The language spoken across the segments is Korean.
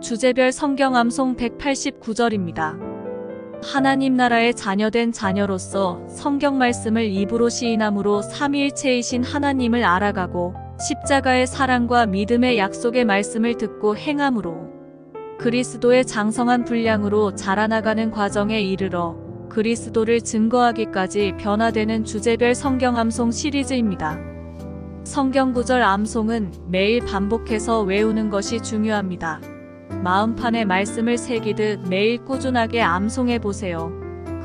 주제별 성경 암송 189절입니다. 하나님 나라의 자녀된 자녀로서 성경 말씀을 입으로 시인함으로 삼위일체이신 하나님을 알아가고 십자가의 사랑과 믿음의 약속의 말씀을 듣고 행함으로 그리스도의 장성한 분량으로 자라나가는 과정에 이르러 그리스도를 증거하기까지 변화되는 주제별 성경 암송 시리즈입니다. 성경 구절 암송은 매일 반복해서 외우는 것이 중요합니다. 마음판에 말씀을 새기듯 매일 꾸준하게 암송해 보세요.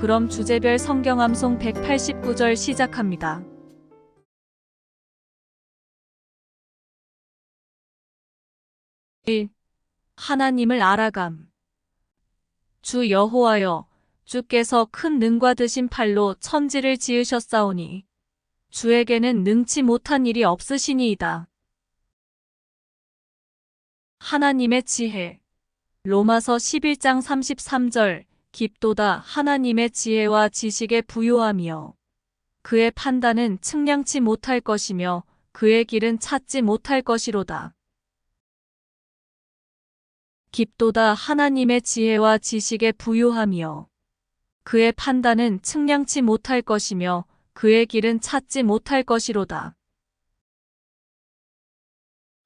그럼 주제별 성경 암송 189절 시작합니다. 1. 하나님을 알아감. 주 여호와여, 주께서 큰 능과 드신 팔로 천지를 지으셨사오니 주에게는 능치 못한 일이 없으시니이다. 하나님의 지혜. 로마서 11장 33절. 깊도다 하나님의 지혜와 지식의 부요함이여. 그의 판단은 측량치 못할 것이며 그의 길은 찾지 못할 것이로다. 깊도다 하나님의 지혜와 지식의 부요함이여. 그의 판단은 측량치 못할 것이며 그의 길은 찾지 못할 것이로다.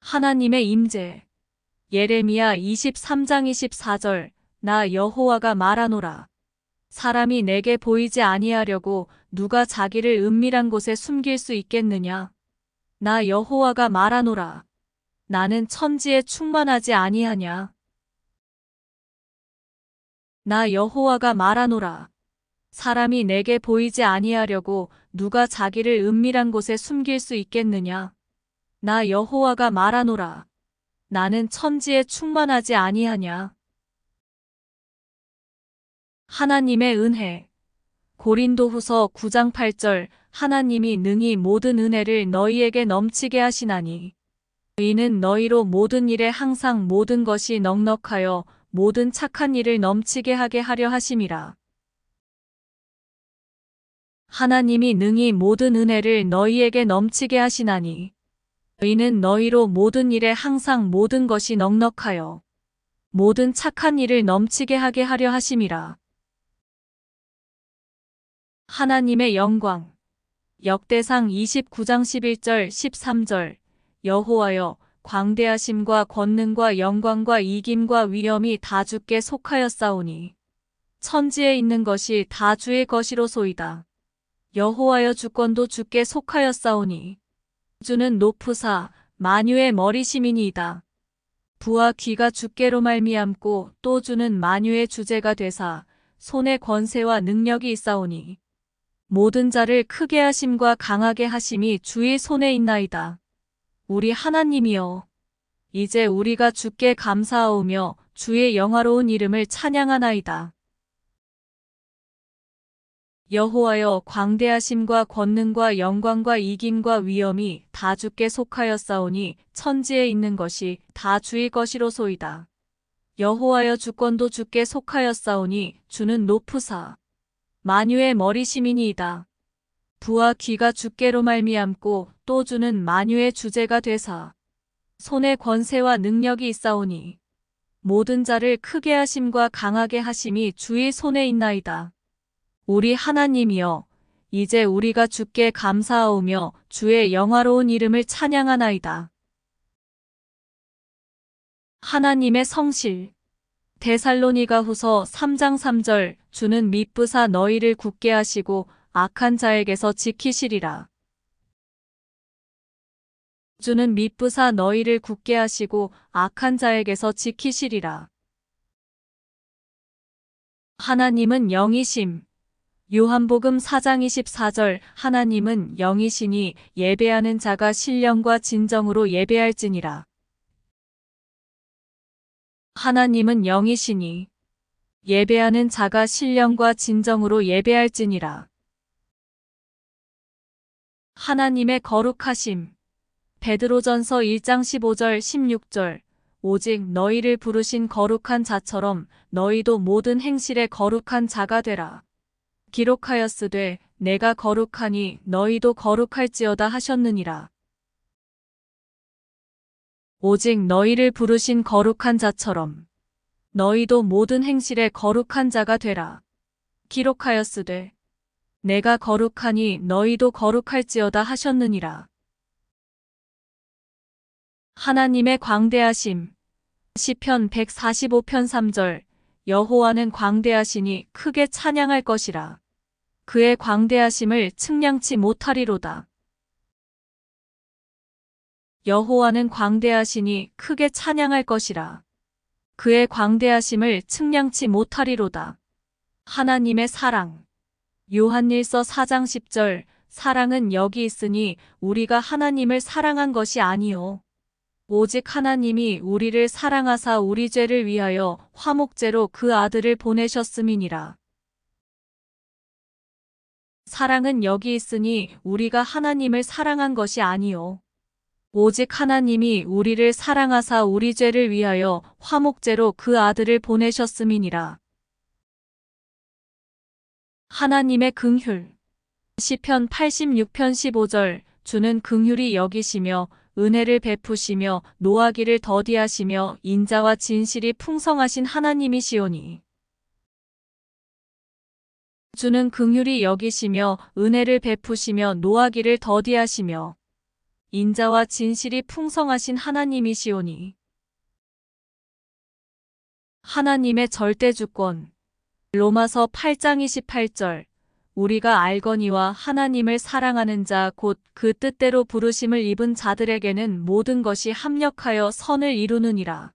하나님의 임재. 예레미야 23장 24절. 나 여호와가 말하노라. 사람이 내게 보이지 아니하려고 누가 자기를 은밀한 곳에 숨길 수 있겠느냐. 나 여호와가 말하노라. 나는 천지에 충만하지 아니하냐. 나 여호와가 말하노라. 사람이 내게 보이지 아니하려고 누가 자기를 은밀한 곳에 숨길 수 있겠느냐. 나 여호와가 말하노라. 나는 천지에 충만하지 아니하냐. 하나님의 은혜. 고린도후서 9장 8절. 하나님이 능히 모든 은혜를 너희에게 넘치게 하시나니 이는 너희로 모든 일에 항상 모든 것이 넉넉하여 모든 착한 일을 넘치게 하게 하려 하심이라. 하나님이 능히 모든 은혜를 너희에게 넘치게 하시나니 이는 너희로 모든 일에 항상 모든 것이 넉넉하여 모든 착한 일을 넘치게 하게 하려 하심이라. 하나님의 영광. 역대상 29장 11절 13절. 여호와여, 광대하심과 권능과 영광과 이김과 위엄이 다 주께 속하였사오니 천지에 있는 것이 다 주의 것이로소이다. 여호와여, 주권도 주께 속하였사오니 주는 높으사 만유의 머리심이니이다. 부와 귀가 주께로 말미암고 또 주는 만유의 주제가 되사 손에 권세와 능력이 있사오니 모든 자를 크게 하심과 강하게 하심이 주의 손에 있나이다. 우리 하나님이여, 이제 우리가 주께 감사하오며 주의 영화로운 이름을 찬양하나이다. 여호와여, 광대하심과 권능과 영광과 이김과 위엄이 다 주께 속하였사오니 천지에 있는 것이 다 주의 것이로소이다. 여호와여, 주권도 주께 속하였사오니 주는 높으사 만유의 머리심이니이다. 부와 귀가 주께로 말미암고 또 주는 만유의 주제가 되사 손에 권세와 능력이 있사오니 모든 자를 크게 하심과 강하게 하심이 주의 손에 있나이다. 우리 하나님이여, 이제 우리가 주께 감사하오며 주의 영화로운 이름을 찬양하나이다. 하나님의 성실. 데살로니가후서 3장 3절. 주는 미쁘사 너희를 굳게 하시고 악한 자에게서 지키시리라. 주는 미쁘사 너희를 굳게 하시고 악한 자에게서 지키시리라. 하나님은 영이심. 요한복음 4장 24절. 하나님은 영이시니 예배하는 자가 신령과 진정으로 예배할지니라. 하나님은 영이시니 예배하는 자가 신령과 진정으로 예배할지니라. 하나님의 거룩하심. 베드로전서 1장 15절 16절. 오직 너희를 부르신 거룩한 자처럼 너희도 모든 행실에 거룩한 자가 되라. 기록하였으되 내가 거룩하니 너희도 거룩할지어다 하셨느니라. 오직 너희를 부르신 거룩한 자처럼 너희도 모든 행실에 거룩한 자가 되라. 기록하였으되 내가 거룩하니 너희도 거룩할지어다 하셨느니라. 하나님의 광대하심. 시편 145편 3절. 여호와는 광대하시니 크게 찬양할 것이라. 그의 광대하심을 측량치 못하리로다. 여호와는 광대하시니 크게 찬양할 것이라. 그의 광대하심을 측량치 못하리로다. 하나님의 사랑. 요한일서 4장 10절. 사랑은 여기 있으니 우리가 하나님을 사랑한 것이 아니요 오직 하나님이 우리를 사랑하사 우리 죄를 위하여 화목제로 그 아들을 보내셨음이니라. 사랑은 여기 있으니 우리가 하나님을 사랑한 것이 아니요 오직 하나님이 우리를 사랑하사 우리 죄를 위하여 화목제로 그 아들을 보내셨음이니라. 하나님의 긍휼. 시편 86편 15절. 주는 긍휼히 여기시며 은혜를 베푸시며 노하기를 더디하시며 인자와 진실이 풍성하신 하나님이시오니. 주는 긍휼히 여기시며 은혜를 베푸시며 노하기를 더디하시며 인자와 진실이 풍성하신 하나님이시오니. 하나님의 절대주권. 로마서 8장 28절. 우리가 알거니와 하나님을 사랑하는 자 곧 그 뜻대로 부르심을 입은 자들에게는 모든 것이 합력하여 선을 이루느니라.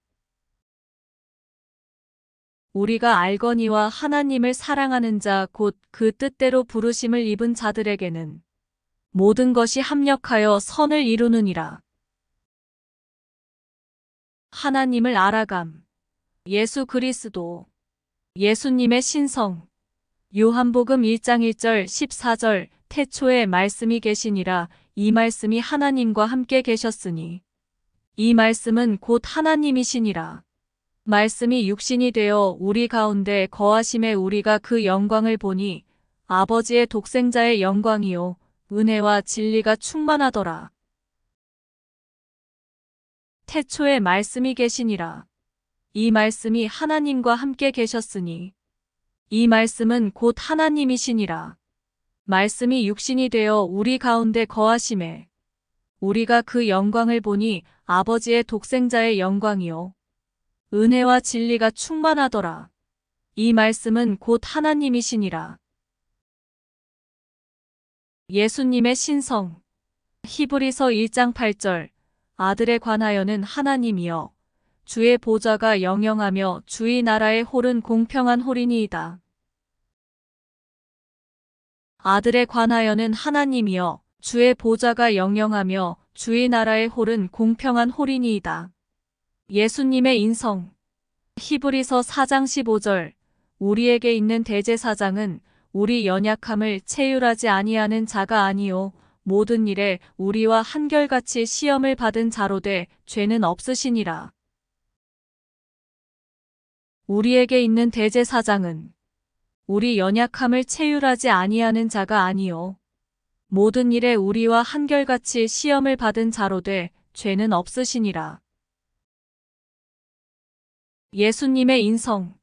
우리가 알거니와 하나님을 사랑하는 자 곧 그 뜻대로 부르심을 입은 자들에게는 모든 것이 합력하여 선을 이루느니라. 하나님을 알아감. 예수 그리스도. 예수님의 신성. 요한복음 1장 1절 14절. 태초에 말씀이 계시니라. 이 말씀이 하나님과 함께 계셨으니 이 말씀은 곧 하나님이시니라. 말씀이 육신이 되어 우리 가운데 거하심에 우리가 그 영광을 보니 아버지의 독생자의 영광이요 은혜와 진리가 충만하더라. 태초에 말씀이 계시니라. 이 말씀이 하나님과 함께 계셨으니 이 말씀은 곧 하나님이시니라. 말씀이 육신이 되어 우리 가운데 거하심에 우리가 그 영광을 보니 아버지의 독생자의 영광이요 은혜와 진리가 충만하더라. 이 말씀은 곧 하나님이시니라. 예수님의 신성. 히브리서 1장 8절. 아들에 관하여는 하나님이여 주의 보좌가 영영하며 주의 나라의 홀은 공평한 홀이니이다. 아들에 관하여는 하나님이여 주의 보좌가 영영하며 주의 나라의 홀은 공평한 홀이니이다. 예수님의 인성. 히브리서 4장 15절. 우리에게 있는 대제사장은 우리 연약함을 체휼하지 아니하는 자가 아니요 모든 일에 우리와 한결같이 시험을 받은 자로되 죄는 없으시니라. 우리에게 있는 대제사장은 우리 연약함을 체휼하지 아니하는 자가 아니요 모든 일에 우리와 한결같이 시험을 받은 자로되 죄는 없으시니라. 예수님의 인성.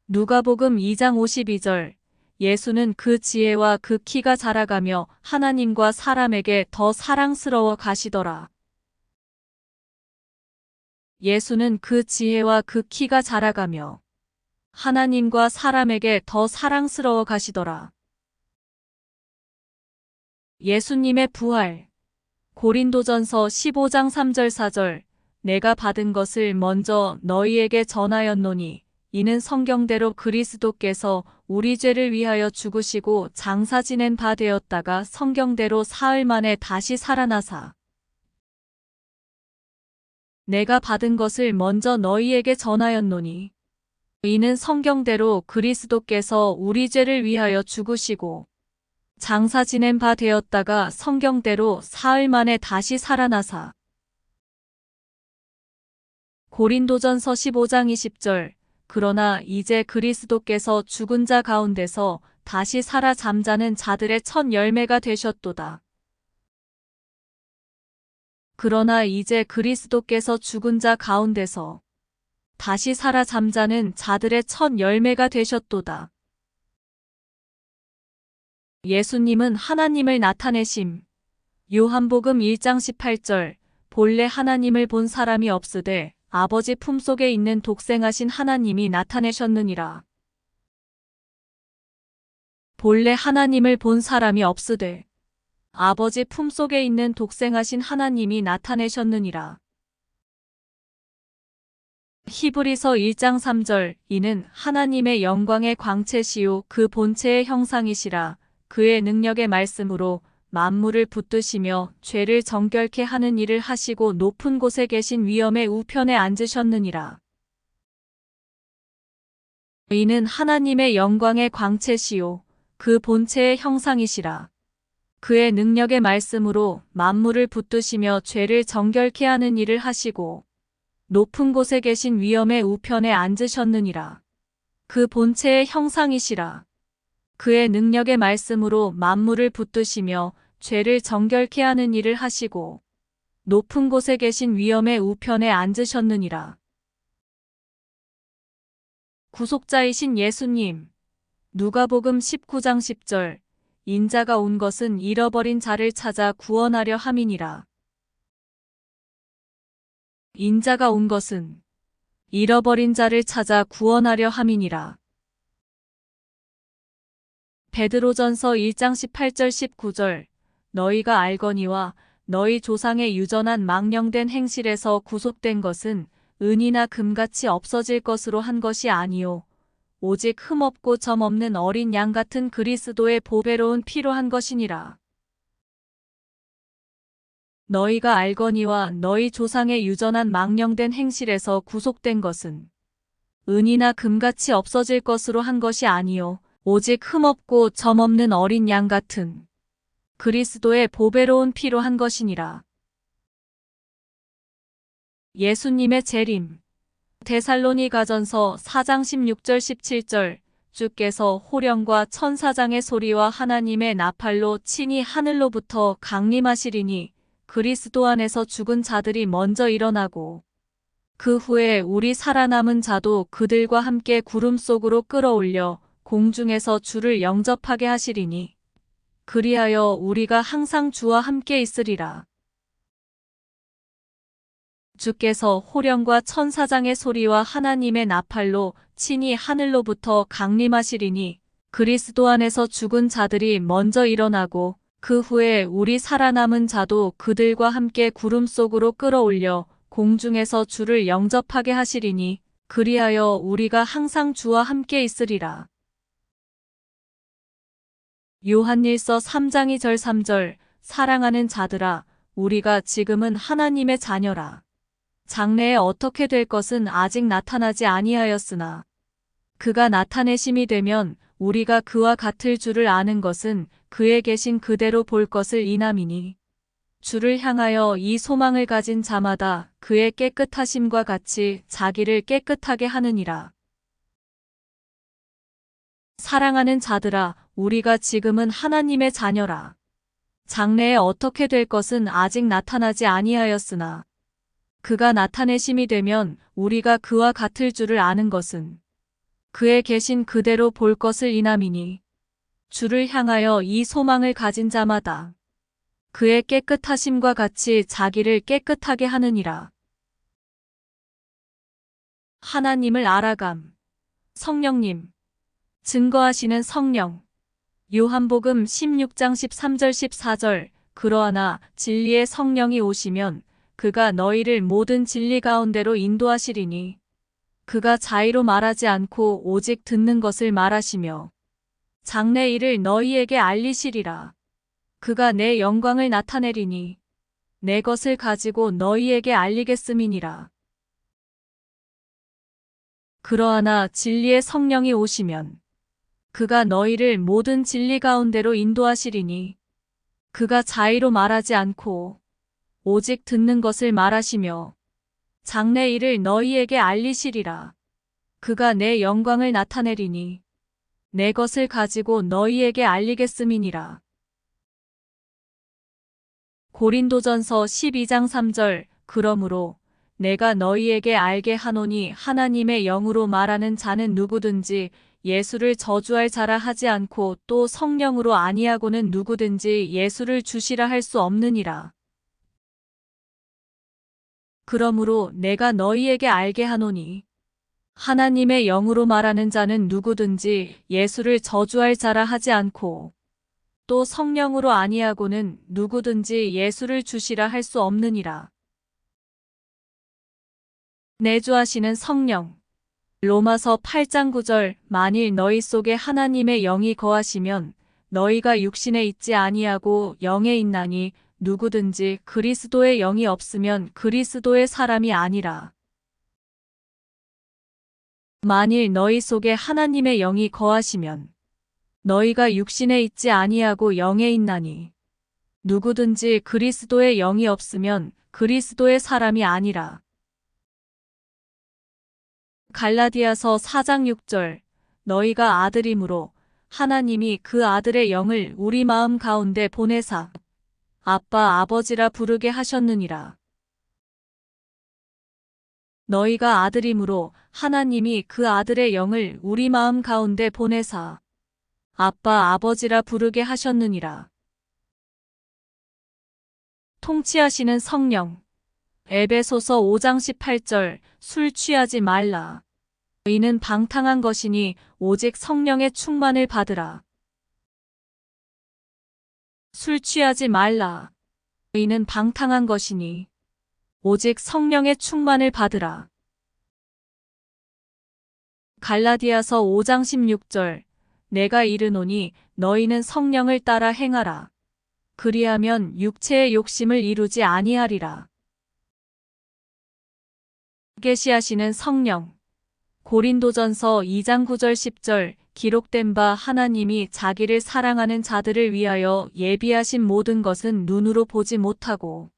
누가복음 2장 52절. 예수는 그 지혜와 그 키가 자라가며 하나님과 사람에게 더 사랑스러워 가시더라. 예수는 그 지혜와 그 키가 자라가며 하나님과 사람에게 더 사랑스러워 가시더라. 예수님의 부활. 고린도전서 15장 3절 4절. 내가 받은 것을 먼저 너희에게 전하였노니 이는 성경대로 그리스도께서 우리 죄를 위하여 죽으시고 장사 지낸 바 되었다가 성경대로 사흘 만에 다시 살아나사 내가 받은 것을 먼저 너희에게 전하였노니 이는 성경대로 그리스도께서 우리 죄를 위하여 죽으시고 장사 지낸 바 되었다가 성경대로 사흘 만에 다시 살아나사. 고린도전서 15장 20절. 그러나 이제 그리스도께서 죽은 자 가운데서 다시 살아 잠자는 자들의 첫 열매가 되셨도다. 그러나 이제 그리스도께서 죽은 자 가운데서 다시 살아 잠자는 자들의 첫 열매가 되셨도다. 예수님은 하나님을 나타내심. 요한복음 1장 18절. 본래 하나님을 본 사람이 없으되 아버지 품속에 있는 독생하신 하나님이 나타내셨느니라. 본래 하나님을 본 사람이 없으되 아버지 품속에 있는 독생하신 하나님이 나타내셨느니라. 히브리서 1장 3절. 이는 하나님의 영광의 광채시요 그 본체의 형상이시라. 그의 능력의 말씀으로 만물을 붙드시며 죄를 정결케 하는 일을 하시고 높은 곳에 계신 위엄의 우편에 앉으셨느니라. 이는 하나님의 영광의 광채시요 그 본체의 형상이시라. 그의 능력의 말씀으로 만물을 붙드시며 죄를 정결케 하는 일을 하시고 높은 곳에 계신 위엄의 우편에 앉으셨느니라. 그 본체의 형상이시라. 그의 능력의 말씀으로 만물을 붙드시며 죄를 정결케 하는 일을 하시고 높은 곳에 계신 위엄의 우편에 앉으셨느니라. 구속자이신 예수님. 누가복음 19장 10절. 인자가 온 것은 잃어버린 자를 찾아 구원하려 함이니라. 인자가 온 것은 잃어버린 자를 찾아 구원하려 함이니라. 베드로전서 1장 18절 19절. 너희가 알거니와 너희 조상의 유전한 망령된 행실에서 구속된 것은 은이나 금같이 없어질 것으로 한 것이 아니요 오직 흠없고 점없는 어린 양 같은 그리스도의 보배로운 피로 한 것이니라. 너희가 알거니와 너희 조상의 유전한 망령된 행실에서 구속된 것은 은이나 금같이 없어질 것으로 한 것이 아니요 오직 흠없고 점없는 어린 양 같은 그리스도의 보배로운 피로 한 것이니라. 예수님의 재림. 데살로니가전서 4장 16절 17절. 주께서 호령과 천사장의 소리와 하나님의 나팔로 친히 하늘로부터 강림하시리니 그리스도 안에서 죽은 자들이 먼저 일어나고 그 후에 우리 살아남은 자도 그들과 함께 구름 속으로 끌어올려 공중에서 주를 영접하게 하시리니 그리하여 우리가 항상 주와 함께 있으리라. 주께서 호령과 천사장의 소리와 하나님의 나팔로 친히 하늘로부터 강림하시리니 그리스도 안에서 죽은 자들이 먼저 일어나고 그 후에 우리 살아남은 자도 그들과 함께 구름 속으로 끌어올려 공중에서 주를 영접하게 하시리니 그리하여 우리가 항상 주와 함께 있으리라. 요한일서 3장 2절 3절. 사랑하는 자들아 우리가 지금은 하나님의 자녀라. 장래에 어떻게 될 것은 아직 나타나지 아니하였으나 그가 나타내심이 되면 우리가 그와 같을 줄을 아는 것은 그에 계신 그대로 볼 것을 인함이니 주를 향하여 이 소망을 가진 자마다 그의 깨끗하심과 같이 자기를 깨끗하게 하느니라. 사랑하는 자들아 우리가 지금은 하나님의 자녀라. 장래에 어떻게 될 것은 아직 나타나지 아니하였으나 그가 나타내심이 되면 우리가 그와 같을 줄을 아는 것은 그에 계신 그대로 볼 것을 인함이니 주를 향하여 이 소망을 가진 자마다 그의 깨끗하심과 같이 자기를 깨끗하게 하느니라. 하나님을 알아감. 성령님. 증거하시는 성령. 요한복음 16장 13절 14절. 그러하나 진리의 성령이 오시면 그가 너희를 모든 진리 가운데로 인도하시리니 그가 자의로 말하지 않고 오직 듣는 것을 말하시며 장래 일을 너희에게 알리시리라. 그가 내 영광을 나타내리니 내 것을 가지고 너희에게 알리겠음이니라. 그러하나 진리의 성령이 오시면 그가 너희를 모든 진리 가운데로 인도하시리니 그가 자의로 말하지 않고 오직 듣는 것을 말하시며 장래 일을 너희에게 알리시리라. 그가 내 영광을 나타내리니 내 것을 가지고 너희에게 알리겠음이니라. 고린도전서 12장 3절. 그러므로 내가 너희에게 알게 하노니 하나님의 영으로 말하는 자는 누구든지 예수를 저주할 자라 하지 않고 또 성령으로 아니하고는 누구든지 예수를 주시라 할 수 없느니라. 그러므로 내가 너희에게 알게 하노니 하나님의 영으로 말하는 자는 누구든지 예수를 저주할 자라 하지 않고 또 성령으로 아니하고는 누구든지 예수를 주시라 할 수 없느니라. 내주하시는 성령. 로마서 8장 9절. 만일 너희 속에 하나님의 영이 거하시면 너희가 육신에 있지 아니하고 영에 있나니 누구든지 그리스도의 영이 없으면 그리스도의 사람이 아니라. 만일 너희 속에 하나님의 영이 거하시면 너희가 육신에 있지 아니하고 영에 있나니 누구든지 그리스도의 영이 없으면 그리스도의 사람이 아니라. 갈라디아서 4장 6절. 너희가 아들이므로 하나님이 그 아들의 영을 우리 마음 가운데 보내사 아빠 아버지라 부르게 하셨느니라. 너희가 아들이므로 하나님이 그 아들의 영을 우리 마음 가운데 보내사 아빠 아버지라 부르게 하셨느니라. 통치하시는 성령. 에베소서 5장 18절. 술 취하지 말라. 이는 방탕한 것이니 오직 성령의 충만을 받으라. 술 취하지 말라. 이는 방탕한 것이니 오직 성령의 충만을 받으라. 갈라디아서 5장 16절. 내가 이르노니 너희는 성령을 따라 행하라. 그리하면 육체의 욕심을 이루지 아니하리라. 계시하시는 성령. 고린도전서 2장 9절 10절. 기록된 바 하나님이 자기를 사랑하는 자들을 위하여 예비하신 모든 것은 눈으로 보지 못하고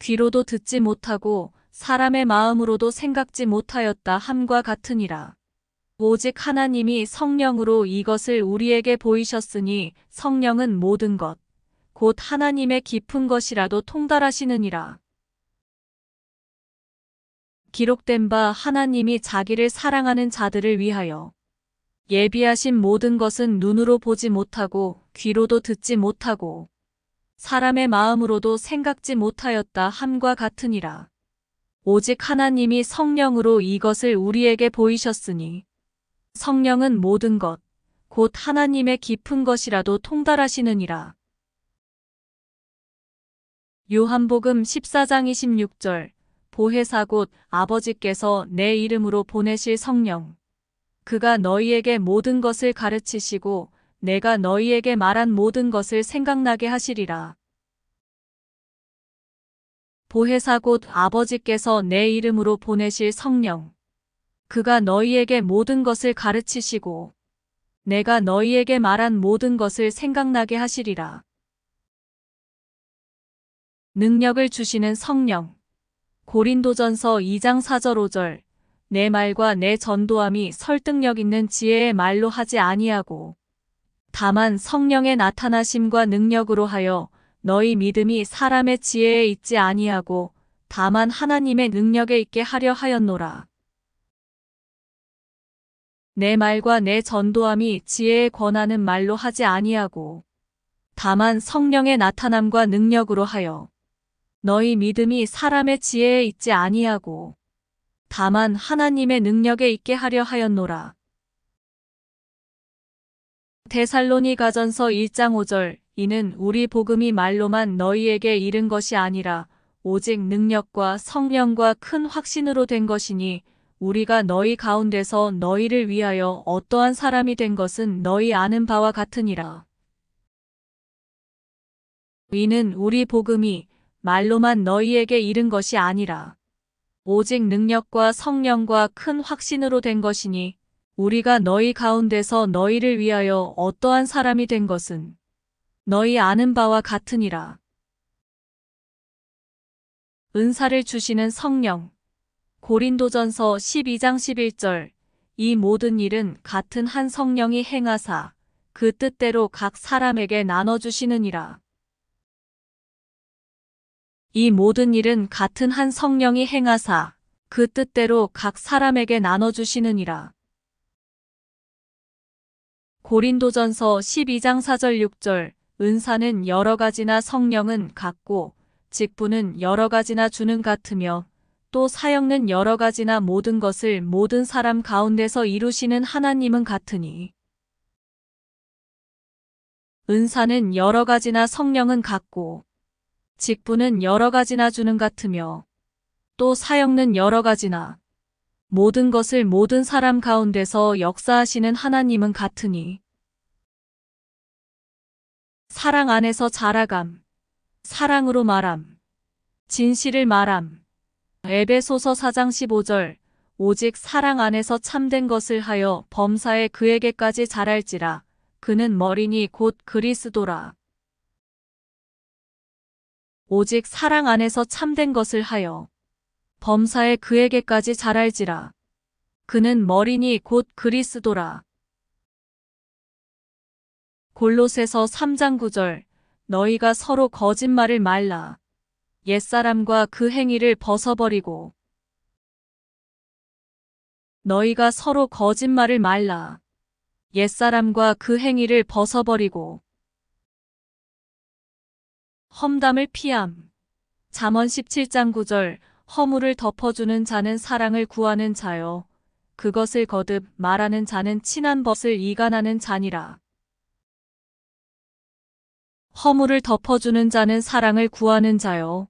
귀로도 듣지 못하고 사람의 마음으로도 생각지 못하였다 함과 같으니라. 오직 하나님이 성령으로 이것을 우리에게 보이셨으니 성령은 모든 것, 곧 하나님의 깊은 것이라도 통달하시느니라. 기록된 바 하나님이 자기를 사랑하는 자들을 위하여 예비하신 모든 것은 눈으로 보지 못하고 귀로도 듣지 못하고 사람의 마음으로도 생각지 못하였다 함과 같으니라. 오직 하나님이 성령으로 이것을 우리에게 보이셨으니 성령은 모든 것, 곧 하나님의 깊은 것이라도 통달하시느니라. 요한복음 14장 26절. 보혜사 곧 아버지께서 내 이름으로 보내실 성령. 그가 너희에게 모든 것을 가르치시고 내가 너희에게 말한 모든 것을 생각나게 하시리라. 보혜사 곧 아버지께서 내 이름으로 보내실 성령. 그가 너희에게 모든 것을 가르치시고 내가 너희에게 말한 모든 것을 생각나게 하시리라. 능력을 주시는 성령. 고린도전서 2장 4절 5절. 내 말과 내 전도함이 설득력 있는 지혜의 말로 하지 아니하고 다만 성령의 나타나심과 능력으로 하여 너희 믿음이 사람의 지혜에 있지 아니하고 다만 하나님의 능력에 있게 하려 하였노라. 내 말과 내 전도함이 지혜에 권하는 말로 하지 아니하고 다만 성령의 나타남과 능력으로 하여 너희 믿음이 사람의 지혜에 있지 아니하고 다만 하나님의 능력에 있게 하려 하였노라. 데살로니가전서 1장 5절. 이는 우리 복음이 말로만 너희에게 이른 것이 아니라 오직 능력과 성령과 큰 확신으로 된 것이니 우리가 너희 가운데서 너희를 위하여 어떠한 사람이 된 것은 너희 아는 바와 같으니라. 이는 우리 복음이 말로만 너희에게 이른 것이 아니라 오직 능력과 성령과 큰 확신으로 된 것이니 우리가 너희 가운데서 너희를 위하여 어떠한 사람이 된 것은 너희 아는 바와 같으니라. 은사를 주시는 성령. 고린도전서 12장 11절. 이 모든 일은 같은 한 성령이 행하사 그 뜻대로 각 사람에게 나눠주시느니라. 이 모든 일은 같은 한 성령이 행하사 그 뜻대로 각 사람에게 나눠주시느니라. 고린도전서 12장 4절 6절 은사는 여러 가지나 성령은 같고 직분은 여러 가지나 주는 같으며 또 사역은 여러 가지나 모든 것을 모든 사람 가운데서 이루시는 하나님은 같으니 은사는 여러 가지나 성령은 같고 직분은 여러 가지나 주는 같으며 또 사역은 여러 가지나 모든 것을 모든 사람 가운데서 역사하시는 하나님은 같으니 사랑 안에서 자라감, 사랑으로 말함, 진실을 말함. 에베소서 4장 15절 오직 사랑 안에서 참된 것을 하여 범사에 그에게까지 자랄지라 그는 머리니 곧 그리스도라. 오직 사랑 안에서 참된 것을 하여 범사에 그에게까지 자랄지라 그는 머리니 곧 그리스도라. 골로새서 3장 9절 너희가 서로 거짓말을 말라. 옛사람과 그 행위를 벗어버리고 너희가 서로 거짓말을 말라. 옛사람과 그 행위를 벗어버리고 험담을 피함. 잠언 17장 9절 허물을 덮어주는 자는 사랑을 구하는 자요. 그것을 거듭 말하는 자는 친한 벗을 이간하는 자니라. 허물을 덮어주는 자는 사랑을 구하는 자요.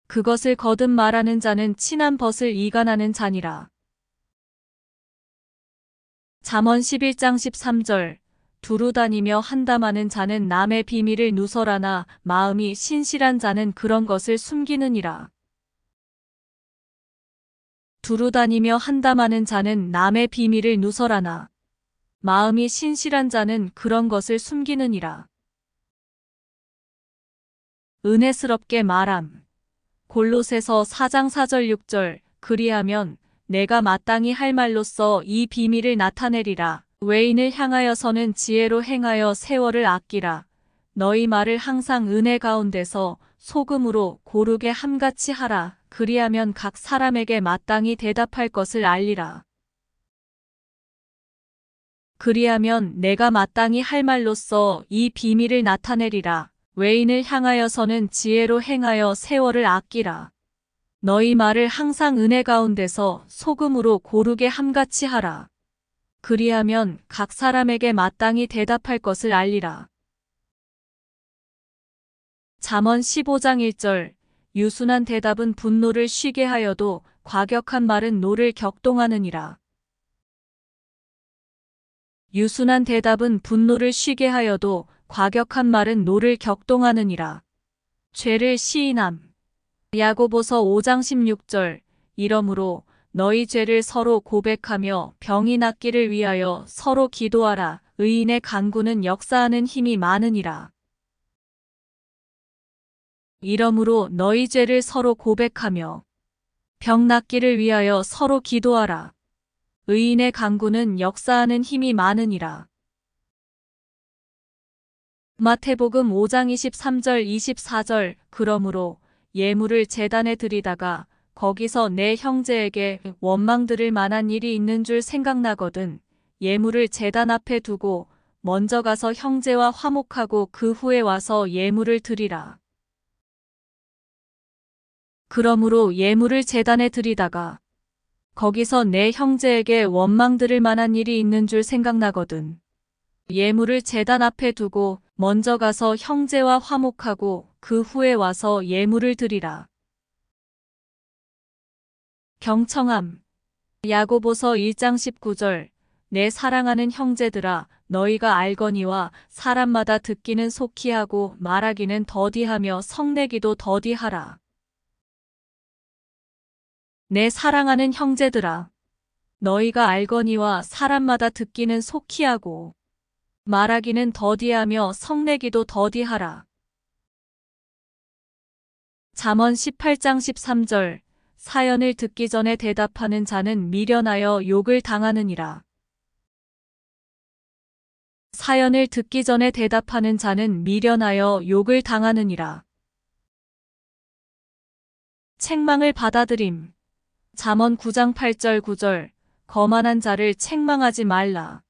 그것을 거듭 말하는 자는 친한 벗을 이간하는 자니라. 잠언 11장 13절 두루 다니며 한담하는 자는 남의 비밀을 누설하나 마음이 신실한 자는 그런 것을 숨기느니라. 두루 다니며 한담하는 자는 남의 비밀을 누설하나 마음이 신실한 자는 그런 것을 숨기느니라. 은혜스럽게 말함. 골로새서 4장 4절 6절 그리하면 내가 마땅히 할 말로써 이 비밀을 나타내리라. 외인을 향하여서는 지혜로 행하여 세월을 아끼라. 너희 말을 항상 은혜 가운데서 소금으로 고르게 함같이 하라. 그리하면 각 사람에게 마땅히 대답할 것을 알리라. 그리하면 내가 마땅히 할 말로써 이 비밀을 나타내리라. 외인을 향하여서는 지혜로 행하여 세월을 아끼라. 너희 말을 항상 은혜 가운데서 소금으로 고르게 함같이 하라. 그리하면 각 사람에게 마땅히 대답할 것을 알리라. 잠언 15장 1절 유순한 대답은 분노를 쉬게 하여도 과격한 말은 노를 격동하느니라. 유순한 대답은 분노를 쉬게 하여도 과격한 말은 노를 격동하느니라. 죄를 시인함. 야고보서 5장 16절 이러므로 너희 죄를 서로 고백하며 병이 낫기를 위하여 서로 기도하라. 의인의 간구는 역사하는 힘이 많으니라. 이러므로 너희 죄를 서로 고백하며 병 낫기를 위하여 서로 기도하라. 의인의 간구는 역사하는 힘이 많으니라. 마태복음 5장 23절 24절 그러므로 예물을 제단에 드리다가 거기서 내 형제에게 원망 들을 만한 일이 있는 줄 생각나거든 예물을 제단 앞에 두고 먼저 가서 형제와 화목하고 그 후에 와서 예물을 드리라. 그러므로 예물을 제단에 드리다가 거기서 내 형제에게 원망 들을 만한 일이 있는 줄 생각나거든 예물을 제단 앞에 두고 먼저 가서 형제와 화목하고 그 후에 와서 예물을 드리라. 경청함. 야고보서 1장 19절 내 사랑하는 형제들아 너희가 알거니와 사람마다 듣기는 속히 하고 말하기는 더디하며 성내기도 더디하라. 내 사랑하는 형제들아 너희가 알거니와 사람마다 듣기는 속히 하고 말하기는 더디하며 성내기도 더디하라. 잠언 18장 13절 사연을 듣기 전에 대답하는 자는 미련하여 욕을 당하느니라. 사연을 듣기 전에 대답하는 자는 미련하여 욕을 당하느니라. 책망을 받아들임. 잠언 9장 8절 9절. 거만한 자를 책망하지 말라.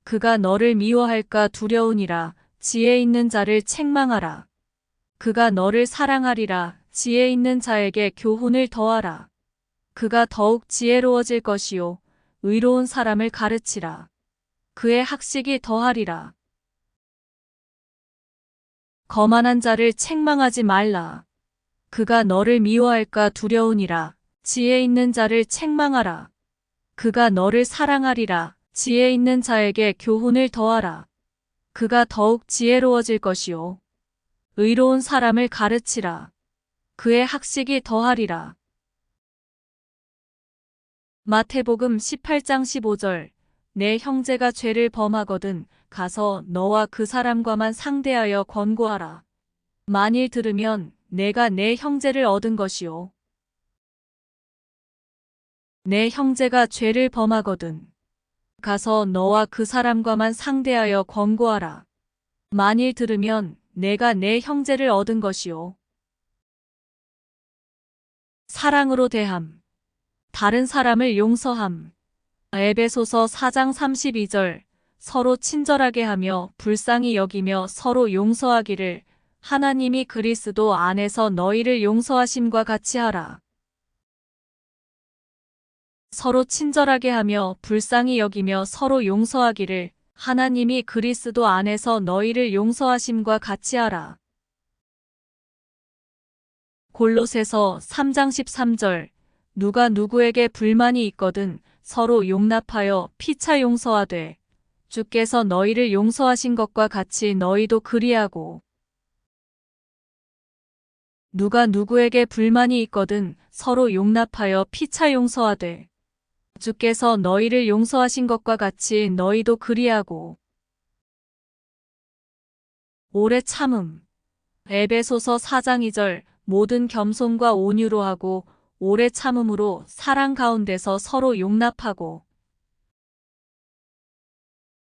그가 너를 미워할까 두려우니라. 지혜 있는 자를 책망하라. 그가 너를 사랑하리라. 지혜 있는 자에게 교훈을 더하라. 그가 더욱 지혜로워질 것이요 의로운 사람을 가르치라. 그의 학식이 더하리라. 거만한 자를 책망하지 말라. 그가 너를 미워할까 두려우니라. 지혜 있는 자를 책망하라. 그가 너를 사랑하리라. 지혜 있는 자에게 교훈을 더하라. 그가 더욱 지혜로워질 것이요 의로운 사람을 가르치라. 그의 학식이 더하리라. 마태복음 18장 15절. 내 형제가 죄를 범하거든 가서 너와 그 사람과만 상대하여 권고하라. 만일 들으면 내가 내 형제를 얻은 것이요. 내 형제가 죄를 범하거든 가서 너와 그 사람과만 상대하여 권고하라. 만일 들으면 내가 내 형제를 얻은 것이요. 사랑으로 대함. 다른 사람을 용서함. 에베소서 4장 32절. 서로 친절하게 하며 불쌍히 여기며 서로 용서하기를 하나님이 그리스도 안에서 너희를 용서하심과 같이 하라. 서로 친절하게 하며 불쌍히 여기며 서로 용서하기를 하나님이 그리스도 안에서 너희를 용서하심과 같이 하라. 골로새서 3장 13절. 누가 누구에게 불만이 있거든 서로 용납하여 피차 용서하되 주께서 너희를 용서하신 것과 같이 너희도 그리하고. 누가 누구에게 불만이 있거든 서로 용납하여 피차 용서하되 주께서 너희를 용서하신 것과 같이 너희도 그리하고. 오래 참음. 에베소서 4장 2절. 모든 겸손과 온유로 하고 오래 참음으로 사랑 가운데서 서로 용납하고.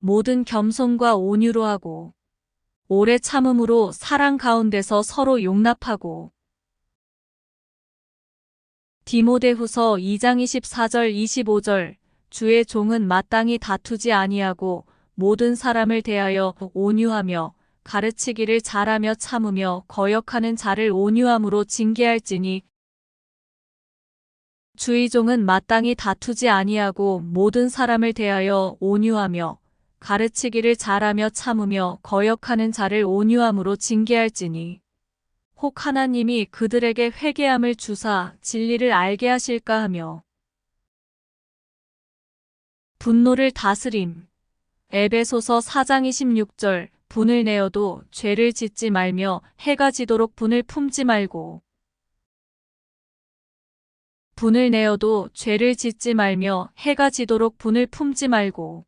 모든 겸손과 온유로 하고 오래 참음으로 사랑 가운데서 서로 용납하고. 디모데후서 2장 24절 25절. 주의 종은 마땅히 다투지 아니하고 모든 사람을 대하여 온유하며 가르치기를 잘하며 참으며 거역하는 자를 온유함으로 징계할지니. 주의 종은 마땅히 다투지 아니하고 모든 사람을 대하여 온유하며 가르치기를 잘하며 참으며 거역하는 자를 온유함으로 징계할지니. 혹 하나님이 그들에게 회개함을 주사 진리를 알게 하실까 하며. 분노를 다스림. 에베소서 4장 26절. 분을 내어도 죄를 짓지 말며 해가 지도록 분을 품지 말고. 분을 내어도 죄를 짓지 말며 해가 지도록 분을 품지 말고.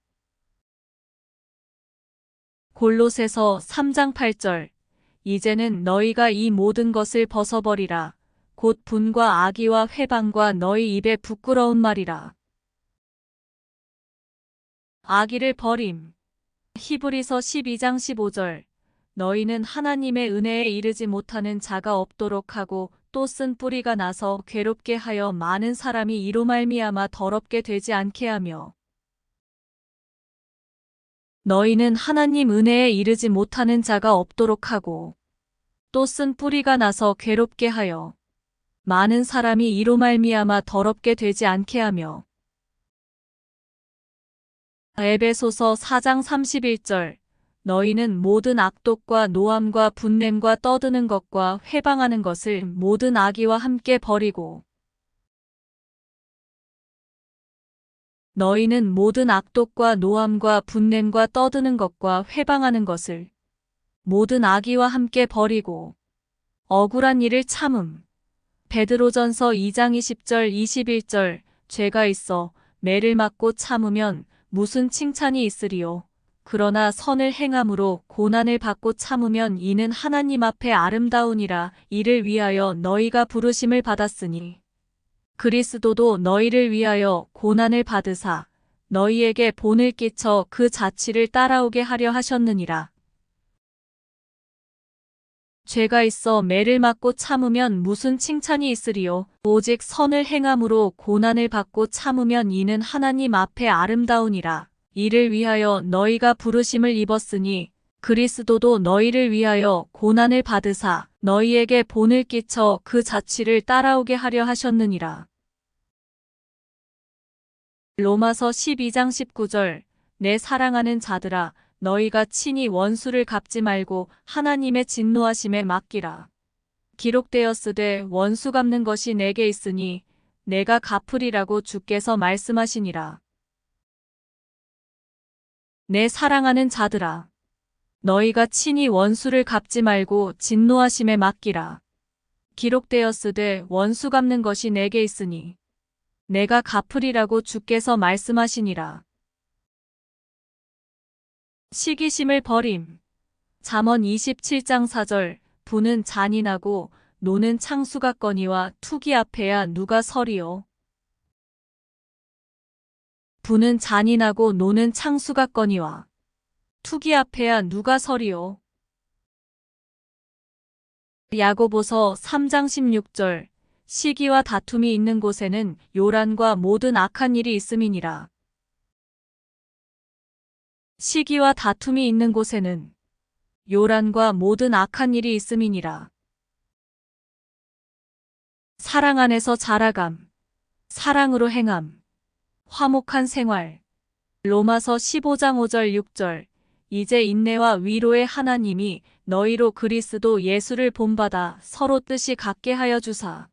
골로새서 3장 8절. 이제는 너희가 이 모든 것을 벗어버리라. 곧 분과 악의와 회방과 너희 입에 부끄러운 말이라. 악의를 버림. 히브리서 12장 15절. 너희는 하나님의 은혜에 이르지 못하는 자가 없도록 하고 또 쓴 뿌리가 나서 괴롭게 하여 많은 사람이 이로 말미암아 더럽게 되지 않게 하며. 너희는 하나님 은혜에 이르지 못하는 자가 없도록 하고 또 쓴 뿌리가 나서 괴롭게 하여 많은 사람이 이로 말미암아 더럽게 되지 않게 하며. 에베소서 4장 31절. 너희는 모든 악독과 노함과 분냄과 떠드는 것과 회방하는 것을 모든 악의와 함께 버리고. 너희는 모든 악독과 노함과 분냄과 떠드는 것과 회방하는 것을 모든 악의와 함께 버리고 억울한 일을 참음. 베드로전서 2장 20절 21절. 죄가 있어 매를 맞고 참으면 무슨 칭찬이 있으리요. 그러나 선을 행함으로 고난을 받고 참으면 이는 하나님 앞에 아름다우니라. 이를 위하여 너희가 부르심을 받았으니 그리스도도 너희를 위하여 고난을 받으사 너희에게 본을 끼쳐 그 자취를 따라오게 하려 하셨느니라. 죄가 있어 매를 맞고 참으면 무슨 칭찬이 있으리요. 오직 선을 행함으로 고난을 받고 참으면 이는 하나님 앞에 아름다우니라. 이를 위하여 너희가 부르심을 입었으니 그리스도도 너희를 위하여 고난을 받으사 너희에게 본을 끼쳐 그 자취를 따라오게 하려 하셨느니라. 로마서 12장 19절. 내 사랑하는 자들아, 너희가 친히 원수를 갚지 말고 하나님의 진노하심에 맡기라. 기록되었으되 원수 갚는 것이 내게 있으니 내가 갚으리라고 주께서 말씀하시니라. 내 사랑하는 자들아, 너희가 친히 원수를 갚지 말고 진노하심에 맡기라. 기록되었으되 원수 갚는 것이 내게 있으니 내가 갚으리라고 주께서 말씀하시니라. 시기심을 버림. 잠언 27장 4절. 부는 잔인하고 노는 창수같거니와 투기 앞에야 누가 서리요. 부는 잔인하고 노는 창수같거니와 투기 앞에야 누가 서리요. 야고보서 3장 16절. 시기와 다툼이 있는 곳에는 요란과 모든 악한 일이 있음이니라. 시기와 다툼이 있는 곳에는 요란과 모든 악한 일이 있음이니라. 사랑 안에서 자라감, 사랑으로 행함, 화목한 생활. 로마서 15장 5절 6절. 이제 인내와 위로의 하나님이 너희로 그리스도 예수를 본받아 서로 뜻이 같게 하여 주사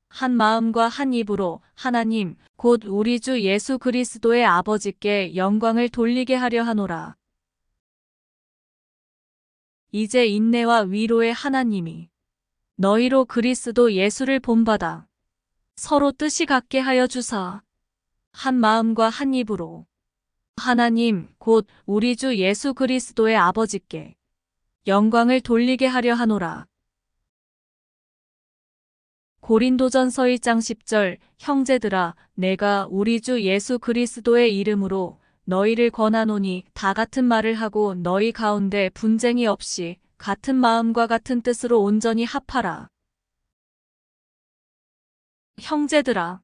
한 마음과 한 입으로 하나님 곧 우리 주 예수 그리스도의 아버지께 영광을 돌리게 하려 하노라. 이제 인내와 위로의 하나님이 너희로 그리스도 예수를 본받아 서로 뜻이 같게 하여 주사 한 마음과 한 입으로 하나님 곧 우리 주 예수 그리스도의 아버지께 영광을 돌리게 하려 하노라. 고린도전서 1장 10절. 형제들아, 내가 우리 주 예수 그리스도의 이름으로 너희를 권하노니 다 같은 말을 하고 너희 가운데 분쟁이 없이 같은 마음과 같은 뜻으로 온전히 합하라. 형제들아,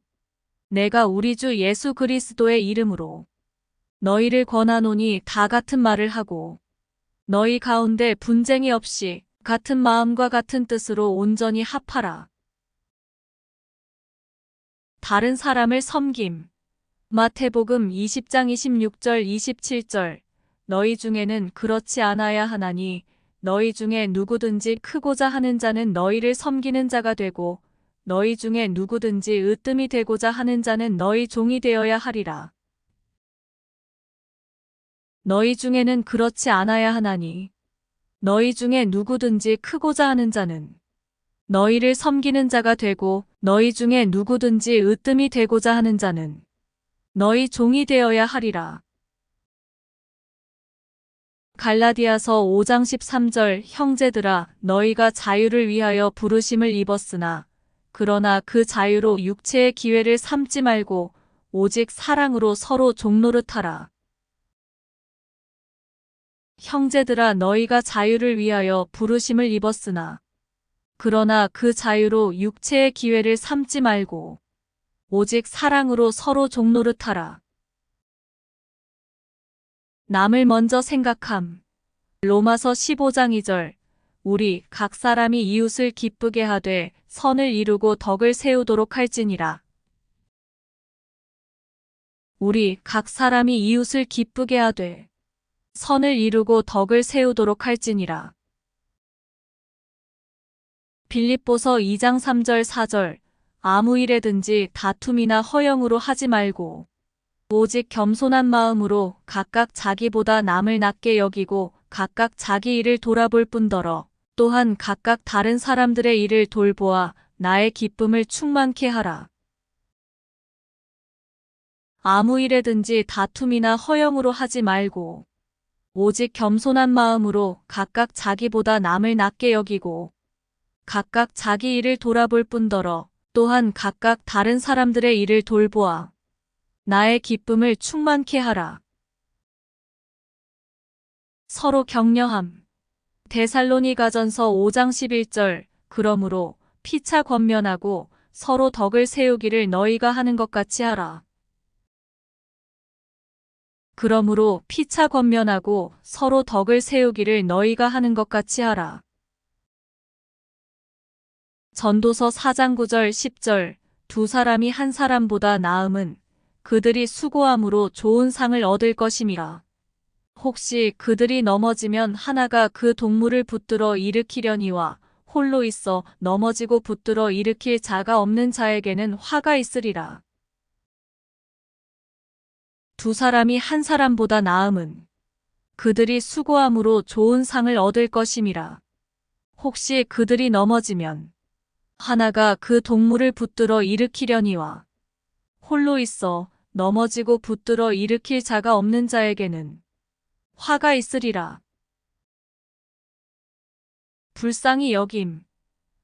내가 우리 주 예수 그리스도의 이름으로 너희를 권하노니 다 같은 말을 하고 너희 가운데 분쟁이 없이 같은 마음과 같은 뜻으로 온전히 합하라. 다른 사람을 섬김. 마태복음 20장 26절 27절. 너희 중에는 그렇지 않아야 하나니 너희 중에 누구든지 크고자 하는 자는 너희를 섬기는 자가 되고 너희 중에 누구든지 으뜸이 되고자 하는 자는 너희 종이 되어야 하리라. 너희 중에는 그렇지 않아야 하나니 너희 중에 누구든지 크고자 하는 자는 너희를 섬기는 자가 되고 너희 중에 누구든지 으뜸이 되고자 하는 자는 너희 종이 되어야 하리라. 갈라디아서 5장 13절. 형제들아, 너희가 자유를 위하여 부르심을 입었으나 그러나 그 자유로 육체의 기회를 삼지 말고 오직 사랑으로 서로 종노릇하라. 형제들아, 너희가 자유를 위하여 부르심을 입었으나 그러나 그 자유로 육체의 기회를 삼지 말고 오직 사랑으로 서로 종노릇하라. 남을 먼저 생각함. 로마서 15장 2절. 우리 각 사람이 이웃을 기쁘게 하되 선을 이루고 덕을 세우도록 할지니라. 우리 각 사람이 이웃을 기쁘게 하되 선을 이루고 덕을 세우도록 할지니라. 빌립보서 2장 3절 4절. 아무 일에든지 다툼이나 허영으로 하지 말고 오직 겸손한 마음으로 각각 자기보다 남을 낮게 여기고 각각 자기 일을 돌아볼 뿐더러 또한 각각 다른 사람들의 일을 돌보아 나의 기쁨을 충만케 하라. 아무 일에든지 다툼이나 허영으로 하지 말고 오직 겸손한 마음으로 각각 자기보다 남을 낮게 여기고 각각 자기 일을 돌아볼 뿐더러 또한 각각 다른 사람들의 일을 돌보아 나의 기쁨을 충만케 하라. 서로 격려함. 데살로니가전서 5장 11절 그러므로 피차 권면하고 서로 덕을 세우기를 너희가 하는 것 같이 하라. 그러므로 피차 권면하고 서로 덕을 세우기를 너희가 하는 것 같이 하라. 전도서 4장 9절 10절 두 사람이 한 사람보다 나음은 그들이 수고함으로 좋은 상을 얻을 것임이라. 혹시 그들이 넘어지면 하나가 그 동물을 붙들어 일으키려니와 홀로 있어 넘어지고 붙들어 일으킬 자가 없는 자에게는 화가 있으리라. 두 사람이 한 사람보다 나음은 그들이 수고함으로 좋은 상을 얻을 것임이라. 혹시 그들이 넘어지면 하나가 그 동물을 붙들어 일으키려니와 홀로 있어 넘어지고 붙들어 일으킬 자가 없는 자에게는 화가 있으리라. 불쌍히 여김.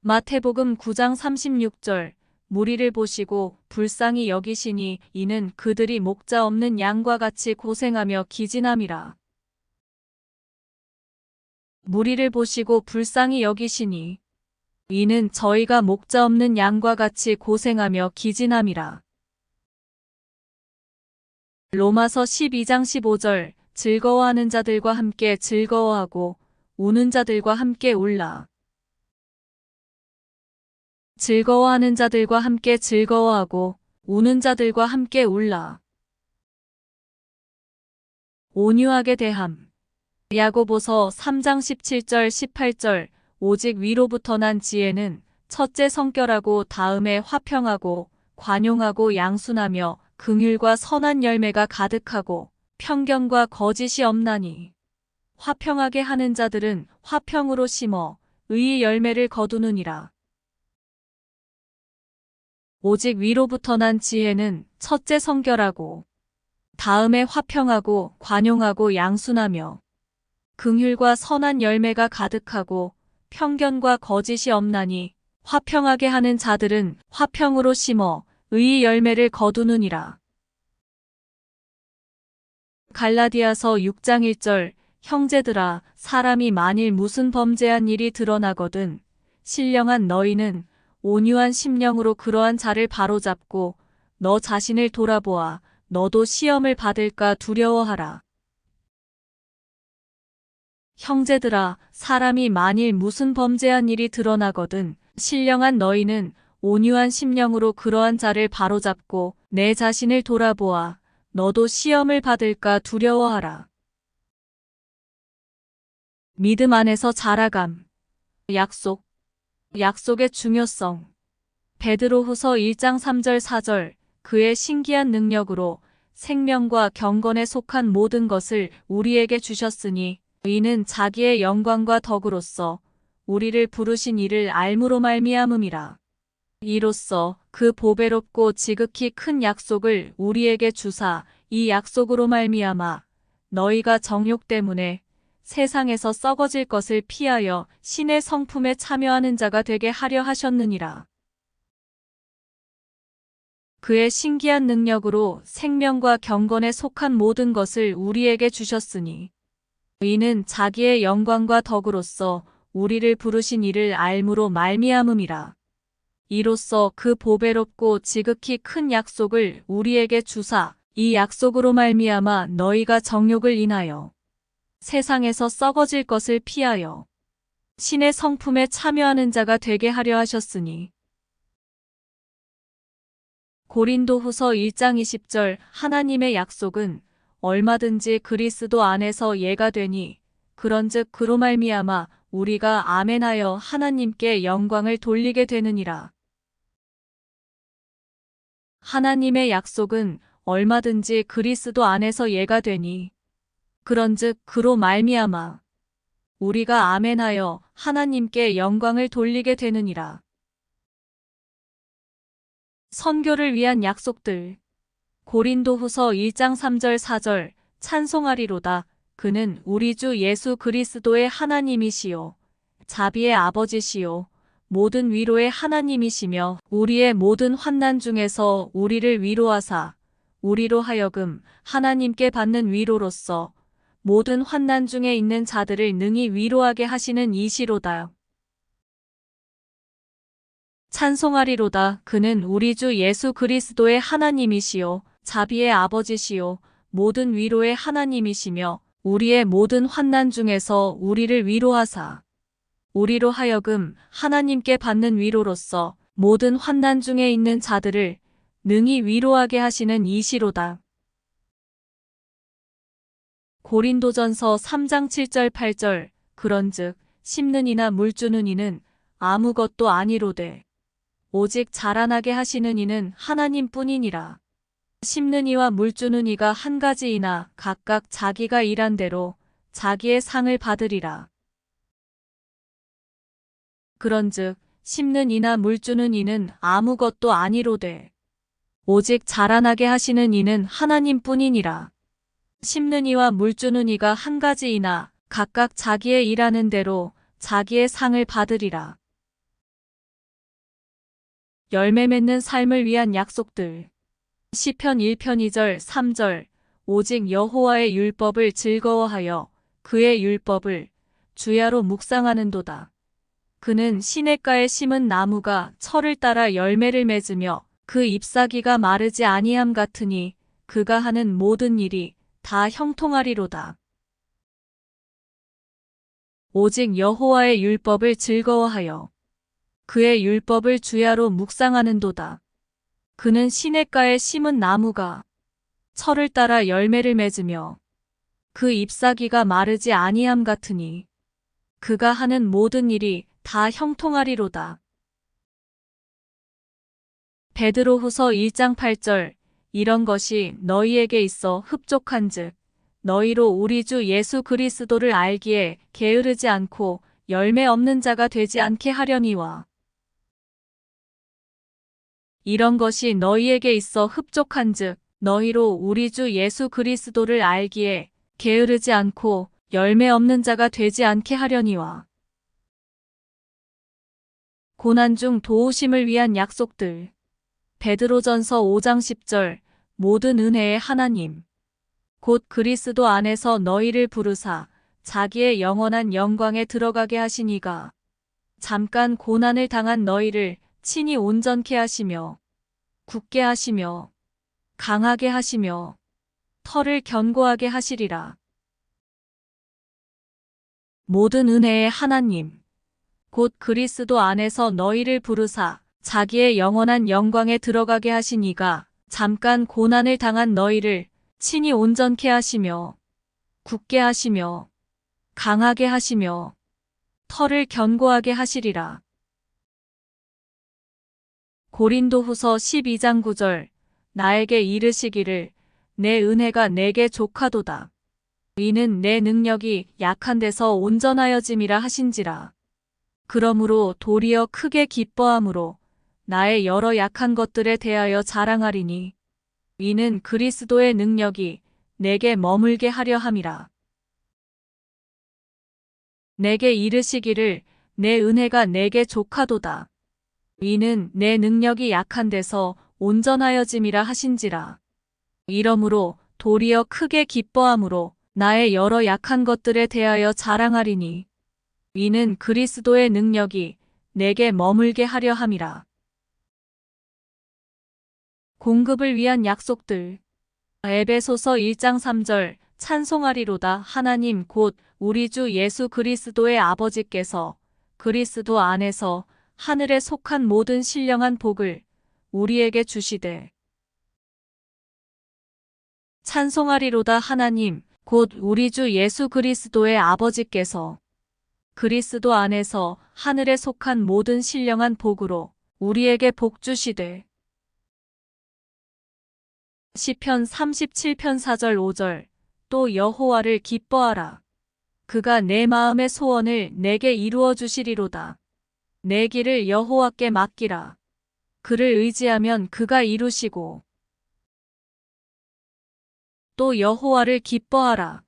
마태복음 9장 36절 무리를 보시고 불쌍히 여기시니 이는 그들이 목자 없는 양과 같이 고생하며 기진함이라. 무리를 보시고 불쌍히 여기시니 이는 저희가 목자 없는 양과 같이 고생하며 기진함이라. 로마서 12장 15절 즐거워하는 자들과 함께 즐거워하고 우는 자들과 함께 울라. 즐거워하는 자들과 함께 즐거워하고 우는 자들과 함께 울라. 온유하게 대함. 야고보서 3장 17절 18절 오직 위로부터 난 지혜는 첫째 성결하고 다음에 화평하고 관용하고 양순하며 긍휼과 선한 열매가 가득하고 편견과 거짓이 없나니 화평하게 하는 자들은 화평으로 심어 의의 열매를 거두느니라. 오직 위로부터 난 지혜는 첫째 성결하고 다음에 화평하고 관용하고 양순하며 긍휼과 선한 열매가 가득하고 편견과 거짓이 없나니 화평하게 하는 자들은 화평으로 심어 의의 열매를 거두느니라. 갈라디아서 6장 1절 형제들아 사람이 만일 무슨 범죄한 일이 드러나거든 신령한 너희는 온유한 심령으로 그러한 자를 바로잡고 너 자신을 돌아보아 너도 시험을 받을까 두려워하라. 형제들아 사람이 만일 무슨 범죄한 일이 드러나거든 신령한 너희는 온유한 심령으로 그러한 자를 바로잡고 내 자신을 돌아보아 너도 시험을 받을까 두려워하라. 믿음 안에서 자라감. 약속의 중요성. 베드로후서 1장 3절 4절 그의 신기한 능력으로 생명과 경건에 속한 모든 것을 우리에게 주셨으니 이는 자기의 영광과 덕으로서 우리를 부르신 이를 알므로 말미암음이라. 이로써 그 보배롭고 지극히 큰 약속을 우리에게 주사 이 약속으로 말미암아 너희가 정욕 때문에 세상에서 썩어질 것을 피하여 신의 성품에 참여하는 자가 되게 하려 하셨느니라. 그의 신기한 능력으로 생명과 경건에 속한 모든 것을 우리에게 주셨으니 이는 자기의 영광과 덕으로서 우리를 부르신 이를 알므로 말미암음이라. 이로써 그 보배롭고 지극히 큰 약속을 우리에게 주사 이 약속으로 말미암아 너희가 정욕을 인하여 세상에서 썩어질 것을 피하여 신의 성품에 참여하는 자가 되게 하려 하셨으니. 고린도후서 1장 20절 하나님의 약속은 얼마든지 그리스도 안에서 예가 되니 그런즉 그로 말미암아 우리가 아멘하여 하나님께 영광을 돌리게 되느니라. 하나님의 약속은 얼마든지 그리스도 안에서 예가 되니 그런즉 그로 말미암아 우리가 아멘하여 하나님께 영광을 돌리게 되느니라. 선교를 위한 약속들. 고린도후서 1장 3절 4절 찬송하리로다. 그는 우리 주 예수 그리스도의 하나님이시요 자비의 아버지시요 모든 위로의 하나님이시며 우리의 모든 환난 중에서 우리를 위로하사 우리로 하여금 하나님께 받는 위로로서 모든 환난 중에 있는 자들을 능히 위로하게 하시는 이시로다. 찬송하리로다. 그는 우리 주 예수 그리스도의 하나님이시요 자비의 아버지시요 모든 위로의 하나님이시며 우리의 모든 환난 중에서 우리를 위로하사 우리로 하여금 하나님께 받는 위로로서 모든 환난 중에 있는 자들을 능히 위로하게 하시는 이시로다. 고린도전서 3장 7절 8절 그런즉 심는 이나 물 주는 이는 아무것도 아니로되 오직 자라나게 하시는 이는 하나님뿐이니라. 심는 이와 물 주는 이가 한 가지이나 각각 자기가 일한 대로 자기의 상을 받으리라. 그런즉 심는 이나 물 주는 이는 아무것도 아니로되 오직 자라나게 하시는 이는 하나님뿐이니라. 심는 이와 물 주는 이가 한 가지이나 각각 자기의 일하는 대로 자기의 상을 받으리라. 열매 맺는 삶을 위한 약속들. 시편 1편 2절 3절 오직 여호와의 율법을 즐거워하여 그의 율법을 주야로 묵상하는도다. 그는 시냇가에 심은 나무가 철을 따라 열매를 맺으며 그 잎사귀가 마르지 아니함 같으니 그가 하는 모든 일이 다 형통하리로다. 오직 여호와의 율법을 즐거워하여 그의 율법을 주야로 묵상하는도다. 그는 시냇가에 심은 나무가 철을 따라 열매를 맺으며 그 잎사귀가 마르지 아니함 같으니 그가 하는 모든 일이 다 형통하리로다. 베드로후서 1장 8절 이런 것이 너희에게 있어 흡족한즉 너희로 우리 주 예수 그리스도를 알기에 게으르지 않고 열매 없는 자가 되지 않게 하려니와 이런 것이 너희에게 있어 흡족한즉 너희로 우리 주 예수 그리스도를 알기에 게으르지 않고 열매 없는 자가 되지 않게 하려니와 고난 중 도우심을 위한 약속들. 베드로전서 5장 10절 모든 은혜의 하나님 곧 그리스도 안에서 너희를 부르사 자기의 영원한 영광에 들어가게 하시니가 잠깐 고난을 당한 너희를 친히 온전케 하시며 굳게 하시며 강하게 하시며 털을 견고하게 하시리라. 모든 은혜의 하나님 곧 그리스도 안에서 너희를 부르사 자기의 영원한 영광에 들어가게 하시니가 잠깐 고난을 당한 너희를 친히 온전케 하시며 굳게 하시며 강하게 하시며 털을 견고하게 하시리라. 고린도후서 12장 9절 나에게 이르시기를 내 은혜가 내게 족하도다. 이는 내 능력이 약한 데서 온전하여짐이라 하신지라. 그러므로 도리어 크게 기뻐함으로 나의 여러 약한 것들에 대하여 자랑하리니 이는 그리스도의 능력이 내게 머물게 하려 함이라. 내게 이르시기를 내 은혜가 내게 족하도다. 이는 내 능력이 약한 데서 온전하여짐이라 하신지라. 이러므로 도리어 크게 기뻐함으로 나의 여러 약한 것들에 대하여 자랑하리니 이는 그리스도의 능력이 내게 머물게 하려 함이라. 공급을 위한 약속들. 에베소서 1장 3절 찬송하리로다 하나님 곧 우리 주 예수 그리스도의 아버지께서 그리스도 안에서 하늘에 속한 모든 신령한 복을 우리에게 주시되 찬송하리로다 하나님 곧 우리 주 예수 그리스도의 아버지께서 그리스도 안에서 하늘에 속한 모든 신령한 복으로 우리에게 복 주시되 시편 37편 4절 5절 또 여호와를 기뻐하라. 그가 내 마음의 소원을 내게 이루어 주시리로다. 내 길을 여호와께 맡기라. 그를 의지하면 그가 이루시고 또 여호와를 기뻐하라.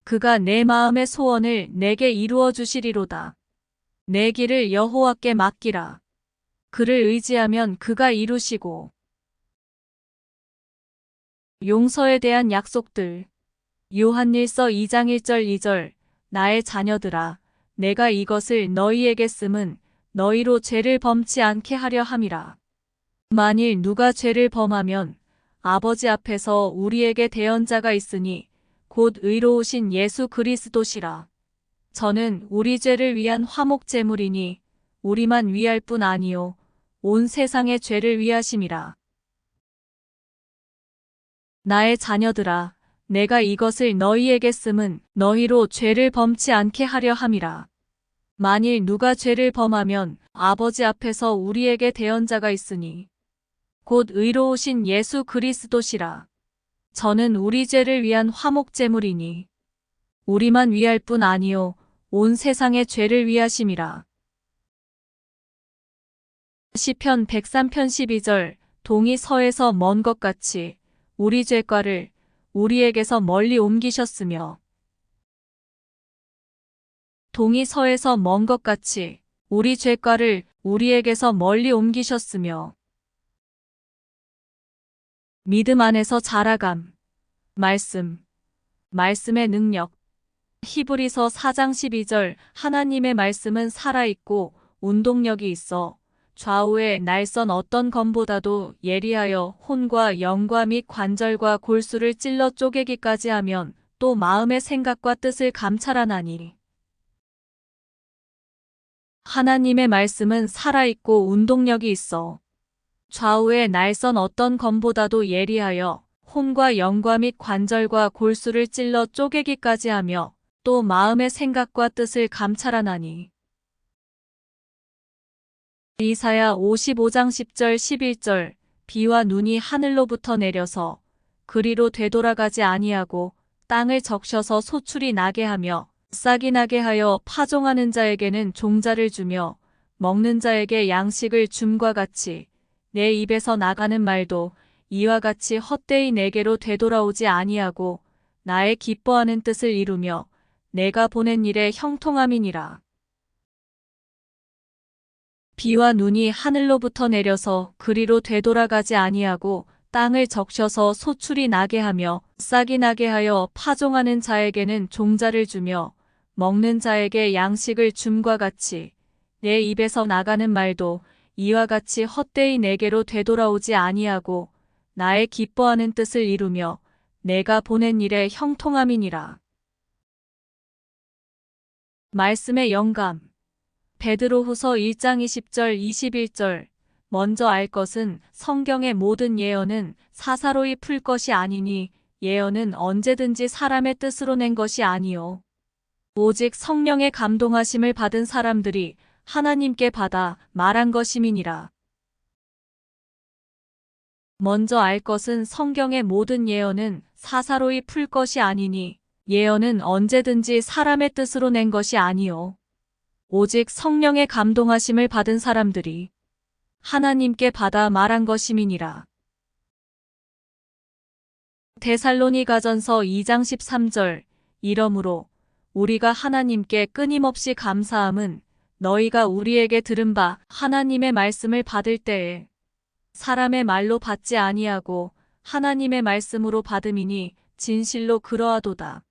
그가 내 마음의 소원을 내게 이루어 주시리로다. 내 길을 여호와께 맡기라. 그를 의지하면 그가 이루시고 용서에 대한 약속들. 요한일서 2장 1절 2절 나의 자녀들아 내가 이것을 너희에게 씀은 너희로 죄를 범치 않게 하려 함이라. 만일 누가 죄를 범하면 아버지 앞에서 우리에게 대언자가 있으니 곧 의로우신 예수 그리스도시라. 저는 우리 죄를 위한 화목 제물이니 우리만 위할 뿐 아니요 온 세상의 죄를 위하심이라. 나의 자녀들아 내가 이것을 너희에게 씀은 너희로 죄를 범치 않게 하려 함이라. 만일 누가 죄를 범하면 아버지 앞에서 우리에게 대언자가 있으니 곧 의로우신 예수 그리스도시라. 저는 우리 죄를 위한 화목 제물이니 우리만 위할 뿐 아니요 온 세상의 죄를 위하심이라. 시편 103편 12절 동이 서에서 먼 것 같이 우리 죄과를 우리에게서 멀리 옮기셨으며 동이 서에서 먼 것 같이 우리 죄과를 우리에게서 멀리 옮기셨으며 믿음 안에서 자라감 말씀의 능력 히브리서 4장 12절 하나님의 말씀은 살아있고 운동력이 있어 좌우의 날선 어떤 검보다도 예리하여 혼과 영과 및 관절과 골수를 찔러 쪼개기까지 하면 또 마음의 생각과 뜻을 감찰하나니. 하나님의 말씀은 살아있고 운동력이 있어 좌우의 날선 어떤 검보다도 예리하여 혼과 영과 및 관절과 골수를 찔러 쪼개기까지 하며 또 마음의 생각과 뜻을 감찰하나니. 이사야 55장 10절 11절 비와 눈이 하늘로부터 내려서 그리로 되돌아가지 아니하고 땅을 적셔서 소출이 나게 하며 싹이 나게 하여 파종하는 자에게는 종자를 주며 먹는 자에게 양식을 줌과 같이 내 입에서 나가는 말도 이와 같이 헛되이 내게로 되돌아오지 아니하고 나의 기뻐하는 뜻을 이루며 내가 보낸 일에 형통함이니라. 비와 눈이 하늘로부터 내려서 그리로 되돌아가지 아니하고 땅을 적셔서 소출이 나게 하며 싹이 나게 하여 파종하는 자에게는 종자를 주며 먹는 자에게 양식을 줌과 같이 내 입에서 나가는 말도 이와 같이 헛되이 내게로 되돌아오지 아니하고 나의 기뻐하는 뜻을 이루며 내가 보낸 일에 형통함이니라. 말씀의 영감 베드로후서 1장 20절 21절 먼저 알 것은 성경의 모든 예언은 사사로이 풀 것이 아니니 예언은 언제든지 사람의 뜻으로 낸 것이 아니요 오직 성령의 감동하심을 받은 사람들이 하나님께 받아 말한 것임이니라. 먼저 알 것은 성경의 모든 예언은 사사로이 풀 것이 아니니 예언은 언제든지 사람의 뜻으로 낸 것이 아니요 오직 성령의 감동하심을 받은 사람들이 하나님께 받아 말한 것임이니라. 데살로니가전서 2장 13절 이러므로 우리가 하나님께 끊임없이 감사함은 너희가 우리에게 들은 바 하나님의 말씀을 받을 때에 사람의 말로 받지 아니하고 하나님의 말씀으로 받음이니 진실로 그러하도다.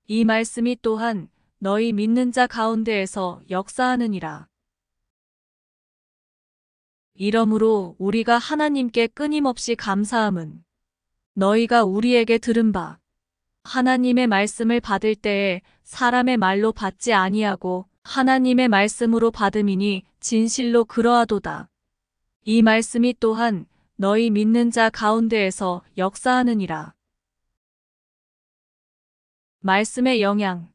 이 말씀이 또한 너희 믿는 자 가운데에서 역사하느니라. 이러므로 우리가 하나님께 끊임없이 감사함은 너희가 우리에게 들은 바 하나님의 말씀을 받을 때에 사람의 말로 받지 아니하고 하나님의 말씀으로 받음이니 진실로 그러하도다. 이 말씀이 또한 너희 믿는 자 가운데에서 역사하느니라. 말씀의 영향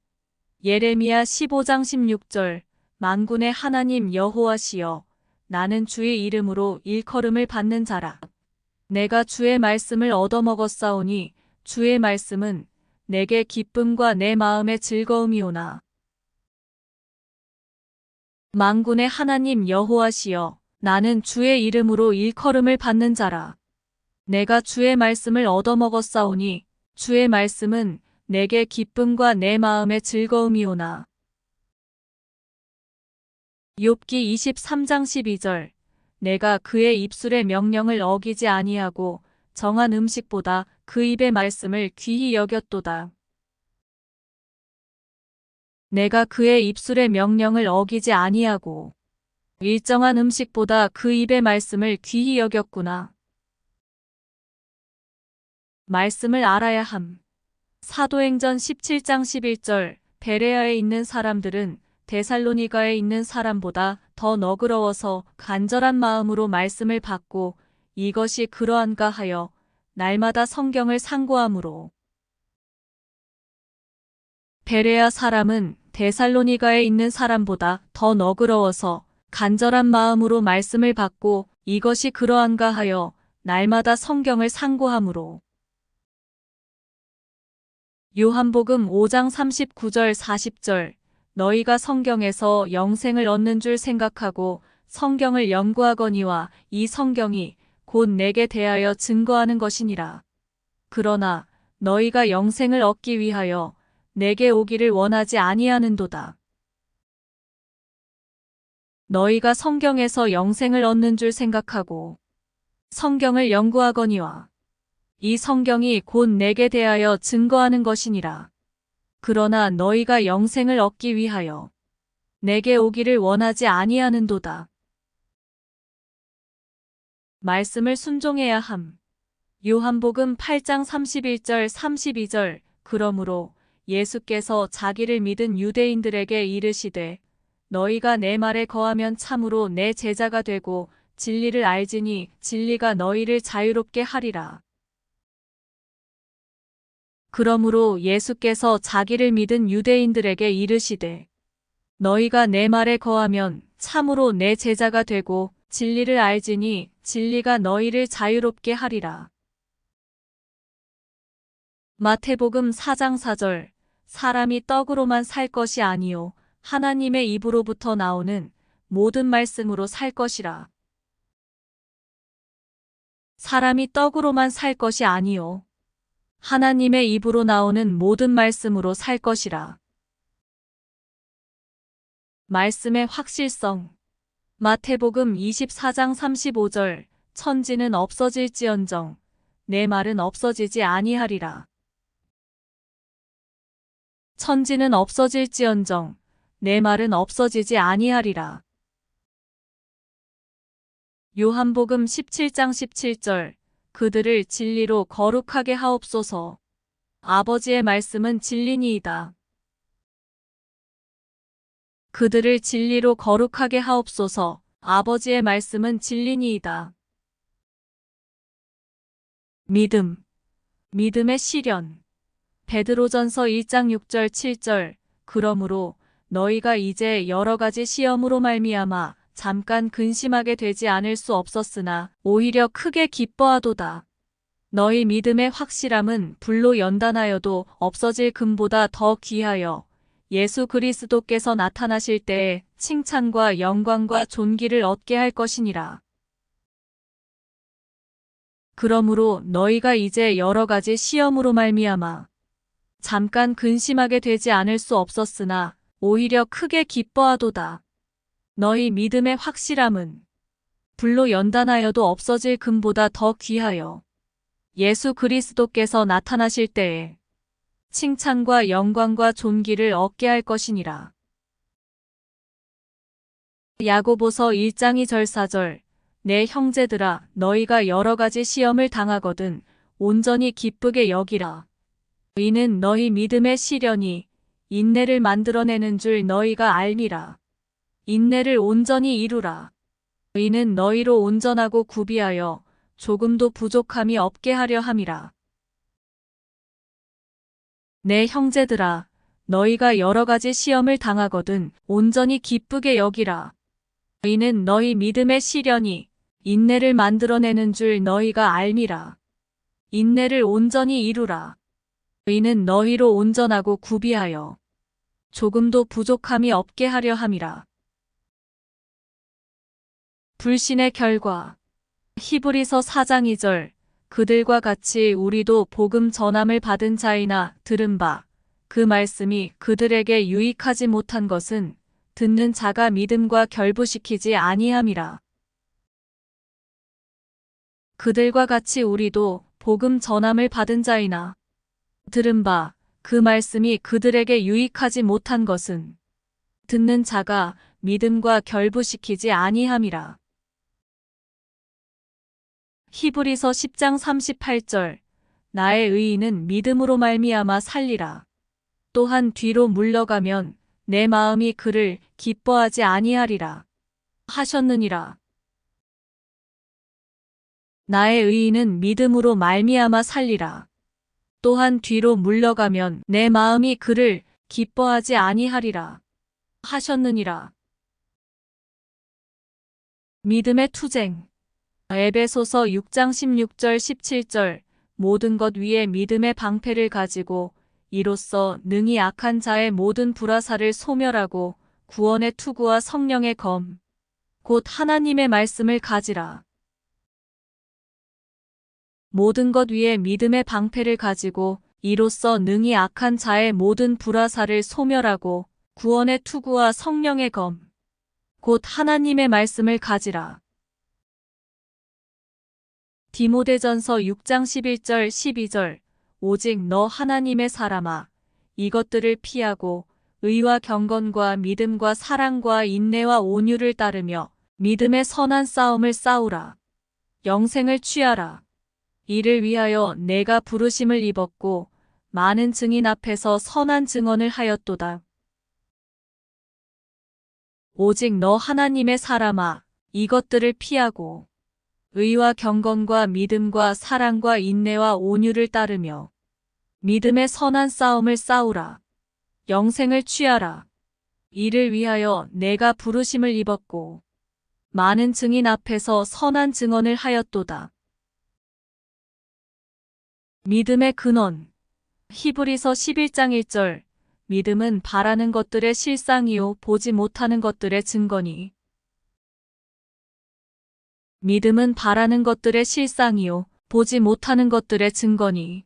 예레미야 15장 16절 만군의 하나님 여호와시여 나는 주의 이름으로 일컬음을 받는 자라. 내가 주의 말씀을 얻어먹었사오니 주의 말씀은 내게 기쁨과 내 마음의 즐거움이오나. 만군의 하나님 여호와시여 나는 주의 이름으로 일컬음을 받는 자라. 내가 주의 말씀을 얻어먹었사오니 주의 말씀은 내게 기쁨과 내 마음의 즐거움이오나. 욥기 23장 12절 내가 그의 입술의 명령을 어기지 아니하고 정한 음식보다 그 입의 말씀을 귀히 여겼도다. 내가 그의 입술의 명령을 어기지 아니하고 일정한 음식보다 그 입의 말씀을 귀히 여겼구나. 말씀을 알아야 함. 사도행전 17장 11절 베레아에 있는 사람들은 데살로니가에 있는 사람보다 더 너그러워서 간절한 마음으로 말씀을 받고 이것이 그러한가 하여 날마다 성경을 상고하므로. 베레아 사람은 데살로니가에 있는 사람보다 더 너그러워서 간절한 마음으로 말씀을 받고 이것이 그러한가 하여 날마다 성경을 상고하므로. 요한복음 5장 39절 40절 너희가 성경에서 영생을 얻는 줄 생각하고 성경을 연구하거니와 이 성경이 곧 내게 대하여 증거하는 것이니라. 그러나 너희가 영생을 얻기 위하여 내게 오기를 원하지 아니하는도다. 너희가 성경에서 영생을 얻는 줄 생각하고 성경을 연구하거니와 이 성경이 곧 내게 대하여 증거하는 것이니라. 그러나 너희가 영생을 얻기 위하여 내게 오기를 원하지 아니하는도다. 말씀을 순종해야 함. 요한복음 8장 31절 32절 그러므로 예수께서 자기를 믿은 유대인들에게 이르시되 너희가 내 말에 거하면 참으로 내 제자가 되고 진리를 알지니 진리가 너희를 자유롭게 하리라. 그러므로 예수께서 자기를 믿은 유대인들에게 이르시되 너희가 내 말에 거하면 참으로 내 제자가 되고 진리를 알지니 진리가 너희를 자유롭게 하리라. 마태복음 4장 4절 사람이 떡으로만 살 것이 아니요 하나님의 입으로부터 나오는 모든 말씀으로 살 것이라. 사람이 떡으로만 살 것이 아니요 하나님의 입으로 나오는 모든 말씀으로 살 것이라. 말씀의 확실성. 마태복음 24장 35절 천지는 없어질지언정 내 말은 없어지지 아니하리라. 천지는 없어질지언정 내 말은 없어지지 아니하리라. 요한복음 17장 17절 그들을 진리로 거룩하게 하옵소서. 아버지의 말씀은 진리니이다. 그들을 진리로 거룩하게 하옵소서. 아버지의 말씀은 진리니이다. 믿음. 믿음의 실현. 베드로전서 1장 6절 7절 그러므로 너희가 이제 여러 가지 시험으로 말미암아 잠깐 근심하게 되지 않을 수 없었으나 오히려 크게 기뻐하도다. 너희 믿음의 확실함은 불로 연단하여도 없어질 금보다 더 귀하여 예수 그리스도께서 나타나실 때에 칭찬과 영광과 존귀를 얻게 할 것이니라. 그러므로 너희가 이제 여러 가지 시험으로 말미암아 잠깐 근심하게 되지 않을 수 없었으나 오히려 크게 기뻐하도다. 너희 믿음의 확실함은 불로 연단하여도 없어질 금보다 더 귀하여 예수 그리스도께서 나타나실 때에 칭찬과 영광과 존귀를 얻게 할 것이니라. 야고보서 1장 2절 4절 내 형제들아 너희가 여러 가지 시험을 당하거든 온전히 기쁘게 여기라. 이는 너희 믿음의 시련이 인내를 만들어내는 줄 너희가 알미라. 인내를 온전히 이루라. 이는 너희로 온전하고 구비하여 조금도 부족함이 없게 하려 함이라. 내 형제들아 너희가 여러 가지 시험을 당하거든 온전히 기쁘게 여기라. 이는 너희 믿음의 시련이 인내를 만들어내는 줄 너희가 알미라. 인내를 온전히 이루라. 이는 너희로 온전하고 구비하여 조금도 부족함이 없게 하려 함이라. 불신의 결과. 히브리서 4장 2절 그들과 같이 우리도 복음 전함을 받은 자이나 들은 바 그 말씀이 그들에게 유익하지 못한 것은 듣는 자가 믿음과 결부시키지 아니함이라. 그들과 같이 우리도 복음 전함을 받은 자이나 들은 바 그 말씀이 그들에게 유익하지 못한 것은 듣는 자가 믿음과 결부시키지 아니함이라. 히브리서 10장 38절 나의 의인은 믿음으로 말미암아 살리라. 또한 뒤로 물러가면 내 마음이 그를 기뻐하지 아니하리라 하셨느니라. 나의 의인은 믿음으로 말미암아 살리라. 또한 뒤로 물러가면 내 마음이 그를 기뻐하지 아니하리라 하셨느니라. 믿음의 투쟁. 에베소서 6장 16절 17절 모든 것 위에 믿음의 방패를 가지고 이로써 능히 악한 자의 모든 불화살을 소멸하고 구원의 투구와 성령의 검, 곧 하나님의 말씀을 가지라. 모든 것 위에 믿음의 방패를 가지고 이로써 능히 악한 자의 모든 불화살을 소멸하고 구원의 투구와 성령의 검, 곧 하나님의 말씀을 가지라. 디모데전서 6장 11절 12절 오직 너 하나님의 사람아 이것들을 피하고 의와 경건과 믿음과 사랑과 인내와 온유를 따르며 믿음의 선한 싸움을 싸우라. 영생을 취하라. 이를 위하여 내가 부르심을 입었고 많은 증인 앞에서 선한 증언을 하였도다. 오직 너 하나님의 사람아 이것들을 피하고 의와 경건과 믿음과 사랑과 인내와 온유를 따르며 믿음의 선한 싸움을 싸우라. 영생을 취하라. 이를 위하여 내가 부르심을 입었고 많은 증인 앞에서 선한 증언을 하였도다. 믿음의 근원. 히브리서 11장 1절 믿음은 바라는 것들의 실상이요 보지 못하는 것들의 증거니. 믿음은 바라는 것들의 실상이요 보지 못하는 것들의 증거니.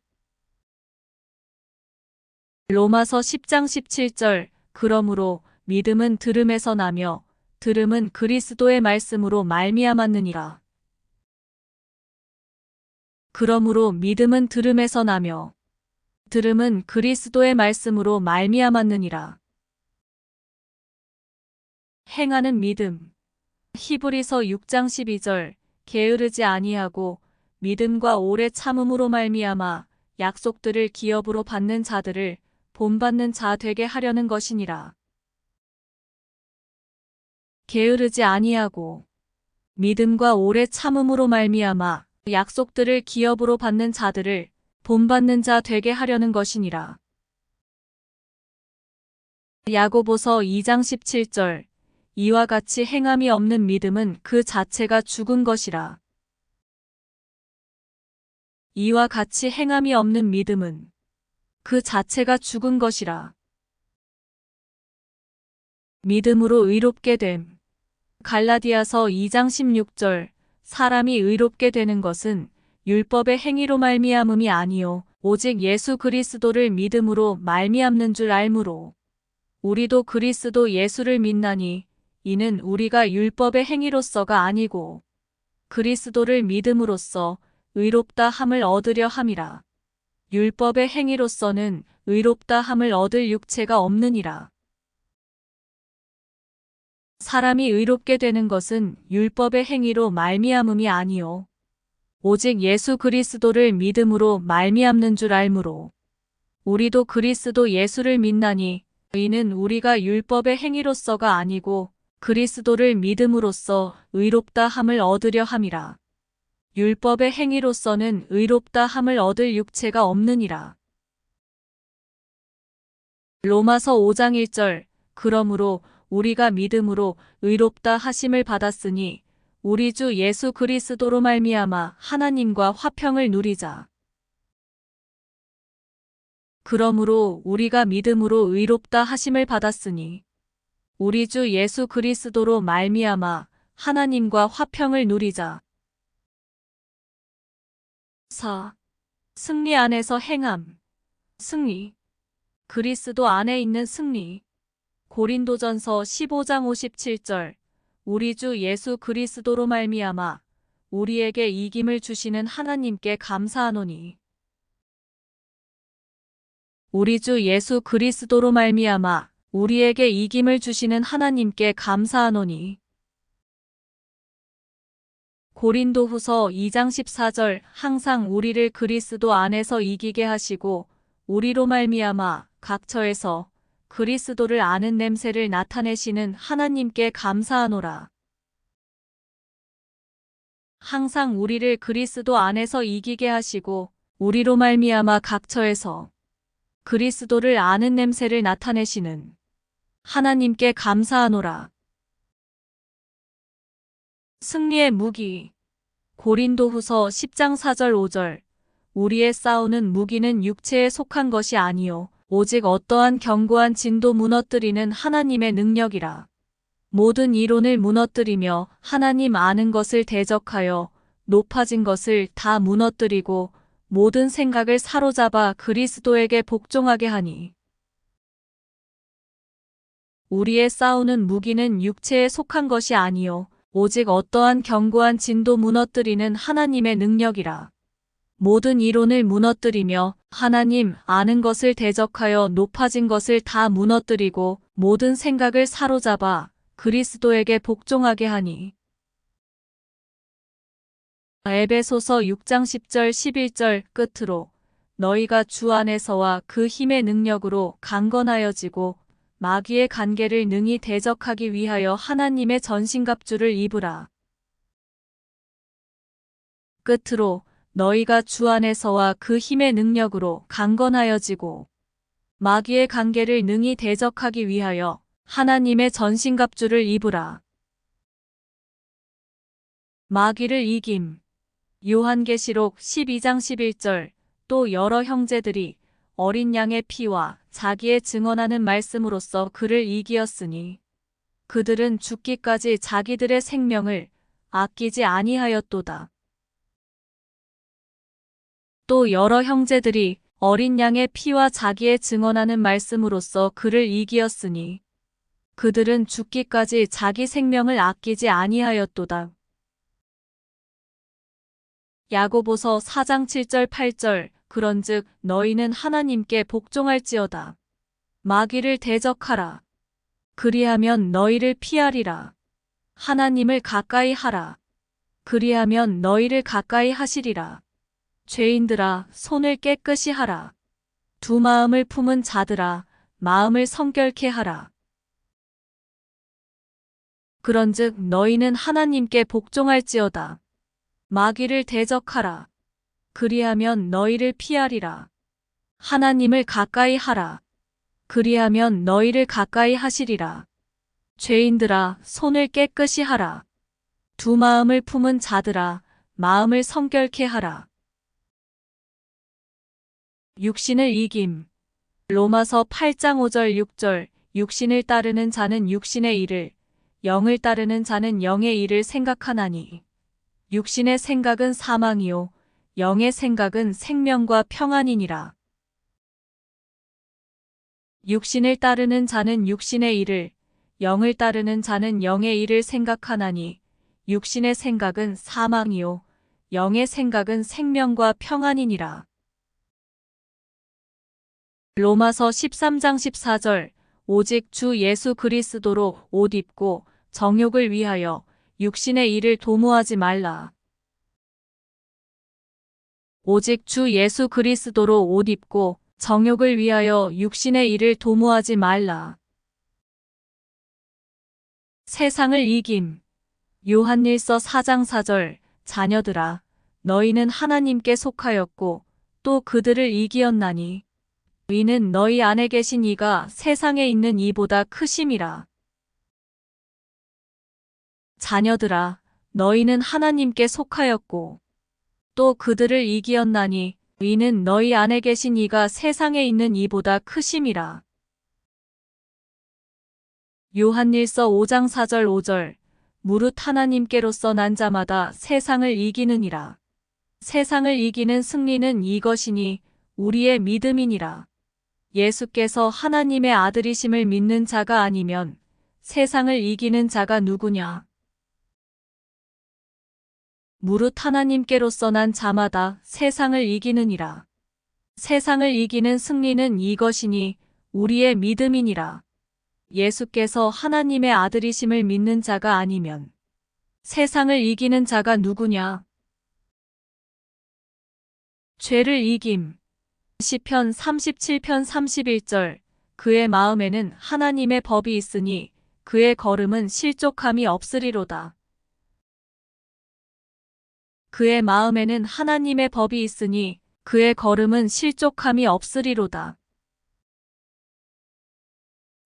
로마서 10장 17절 그러므로 믿음은 들음에서 나며 들음은 그리스도의 말씀으로 말미암았느니라. 그러므로 믿음은 들음에서 나며 들음은 그리스도의 말씀으로 말미암았느니라. 행하는 믿음. 히브리서 6장 12절 게으르지 아니하고 믿음과 오래 참음으로 말미암아 약속들을 기업으로 받는 자들을 본받는 자 되게 하려는 것이니라. 게으르지 아니하고 믿음과 오래 참음으로 말미암아 약속들을 기업으로 받는 자들을 본받는 자 되게 하려는 것이니라. 야고보서 2장 17절 이와 같이 행함이 없는 믿음은 그 자체가 죽은 것이라. 이와 같이 행함이 없는 믿음은 그 자체가 죽은 것이라. 믿음으로 의롭게 됨. 갈라디아서 2장 16절 사람이 의롭게 되는 것은 율법의 행위로 말미암음이 아니요 오직 예수 그리스도를 믿음으로 말미암는 줄 알므로 우리도 그리스도 예수를 믿나니 이는 우리가 율법의 행위로서가 아니고 그리스도를 믿음으로써 의롭다 함을 얻으려 함이라. 율법의 행위로서는 의롭다 함을 얻을 육체가 없느니라. 사람이 의롭게 되는 것은 율법의 행위로 말미암음이 아니요 오직 예수 그리스도를 믿음으로 말미암는 줄 알므로 우리도 그리스도 예수를 믿나니 이는 우리가 율법의 행위로서가 아니고 그리스도를 믿음으로써 의롭다 함을 얻으려 함이라. 율법의 행위로서는 의롭다 함을 얻을 육체가 없느니라. 로마서 5장 1절 그러므로 우리가 믿음으로 의롭다 하심을 받았으니 우리 주 예수 그리스도로 말미암아 하나님과 화평을 누리자. 그러므로 우리가 믿음으로 의롭다 하심을 받았으니 우리 주 예수 그리스도로 말미암아 하나님과 화평을 누리자. 4. 승리 안에서 행함. 승리. 그리스도 안에 있는 승리. 고린도전서 15장 57절 우리 주 예수 그리스도로 말미암아 우리에게 이김을 주시는 하나님께 감사하노니 우리 주 예수 그리스도로 말미암아 우리에게 이김을 주시는 하나님께 감사하노니. 고린도후서 2장 14절 항상 우리를 그리스도 안에서 이기게 하시고 우리로 말미암아 각처에서 그리스도를 아는 냄새를 나타내시는 하나님께 감사하노라. 항상 우리를 그리스도 안에서 이기게 하시고 우리로 말미암아 각처에서 그리스도를 아는 냄새를 나타내시는 하나님께 감사하노라. 승리의 무기. 고린도후서 10장 4절 5절. 우리의 싸우는 무기는 육체에 속한 것이 아니요 오직 어떠한 견고한 진도 무너뜨리는 하나님의 능력이라. 모든 이론을 무너뜨리며 하나님 아는 것을 대적하여 높아진 것을 다 무너뜨리고 모든 생각을 사로잡아 그리스도에게 복종하게 하니. 우리의 싸우는 무기는 육체에 속한 것이 아니요 오직 어떠한 견고한 진도 무너뜨리는 하나님의 능력이라. 모든 이론을 무너뜨리며 하나님 아는 것을 대적하여 높아진 것을 다 무너뜨리고 모든 생각을 사로잡아 그리스도에게 복종하게 하니. 에베소서 6장 10절 11절 끝으로 너희가 주 안에서와 그 힘의 능력으로 강건하여지고 마귀의 간계를 능히 대적하기 위하여 하나님의 전신갑주를 입으라. 끝으로 너희가 주 안에서와 그 힘의 능력으로 강건하여지고 마귀의 간계를 능히 대적하기 위하여 하나님의 전신갑주를 입으라. 마귀를 이김. 요한계시록 12장 11절. 또 여러 형제들이 어린 양의 피와 자기의 증언하는 말씀으로써 그를 이기었으니 그들은 죽기까지 자기들의 생명을 아끼지 아니하였도다. 또 여러 형제들이 어린 양의 피와 자기의 증언하는 말씀으로써 그를 이기었으니 그들은 죽기까지 자기 생명을 아끼지 아니하였도다. 야고보서 4장 7절 8절. 그런즉 너희는 하나님께 복종할지어다. 마귀를 대적하라. 그리하면 너희를 피하리라. 하나님을 가까이 하라. 그리하면 너희를 가까이 하시리라. 죄인들아 손을 깨끗이 하라. 두 마음을 품은 자들아 마음을 성결케 하라. 그런즉 너희는 하나님께 복종할지어다. 마귀를 대적하라. 그리하면 너희를 피하리라. 하나님을 가까이 하라. 그리하면 너희를 가까이 하시리라. 죄인들아 손을 깨끗이 하라. 두 마음을 품은 자들아 마음을 성결케 하라. 육신을 이김. 로마서 8장 5절 6절. 육신을 따르는 자는 육신의 일을, 영을 따르는 자는 영의 일을 생각하나니 육신의 생각은 사망이요 영의 생각은 생명과 평안이니라. 육신을 따르는 자는 육신의 일을, 영을 따르는 자는 영의 일을 생각하나니 육신의 생각은 사망이요 영의 생각은 생명과 평안이니라. 로마서 13장 14절. 오직 주 예수 그리스도로 옷 입고 정욕을 위하여 육신의 일을 도모하지 말라. 오직 주 예수 그리스도로 옷 입고 정욕을 위하여 육신의 일을 도모하지 말라. 세상을 이김. 요한일서 4장 4절. 자녀들아 너희는 하나님께 속하였고 또 그들을 이기었나니 이는 너희 안에 계신 이가 세상에 있는 이보다 크심이라. 자녀들아 너희는 하나님께 속하였고 또 그들을 이기었나니 이는 너희 안에 계신 이가 세상에 있는 이보다 크심이라. 요한일서 5장 4절 5절. 무릇 하나님께로서 난 자마다 세상을 이기느니라. 세상을 이기는 승리는 이것이니 우리의 믿음이니라. 예수께서 하나님의 아들이심을 믿는 자가 아니면 세상을 이기는 자가 누구냐? 무릇 하나님께로서 난 자마다 세상을 이기느니라. 세상을 이기는 승리는 이것이니 우리의 믿음이니라. 예수께서 하나님의 아들이심을 믿는 자가 아니면 세상을 이기는 자가 누구냐? 죄를 이김. 시편 37편 31절. 그의 마음에는 하나님의 법이 있으니 그의 걸음은 실족함이 없으리로다. 그의 마음에는 하나님의 법이 있으니 그의 걸음은 실족함이 없으리로다.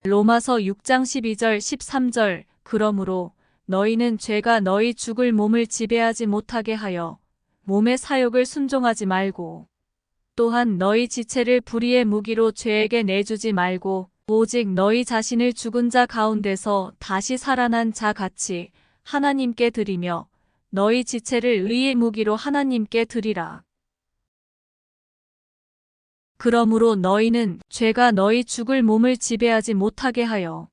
로마서 6장 12절 13절. 그러므로 너희는 죄가 너희 죽을 몸을 지배하지 못하게 하여 몸의 사욕을 순종하지 말고 또한 너희 지체를 불의의 무기로 죄에게 내주지 말고 오직 너희 자신을 죽은 자 가운데서 다시 살아난 자 같이 하나님께 드리며 너희 지체를 의의 무기로 하나님께 드리라. 그러므로 너희는 죄가 너희 죽을 몸을 지배하지 못하게 하여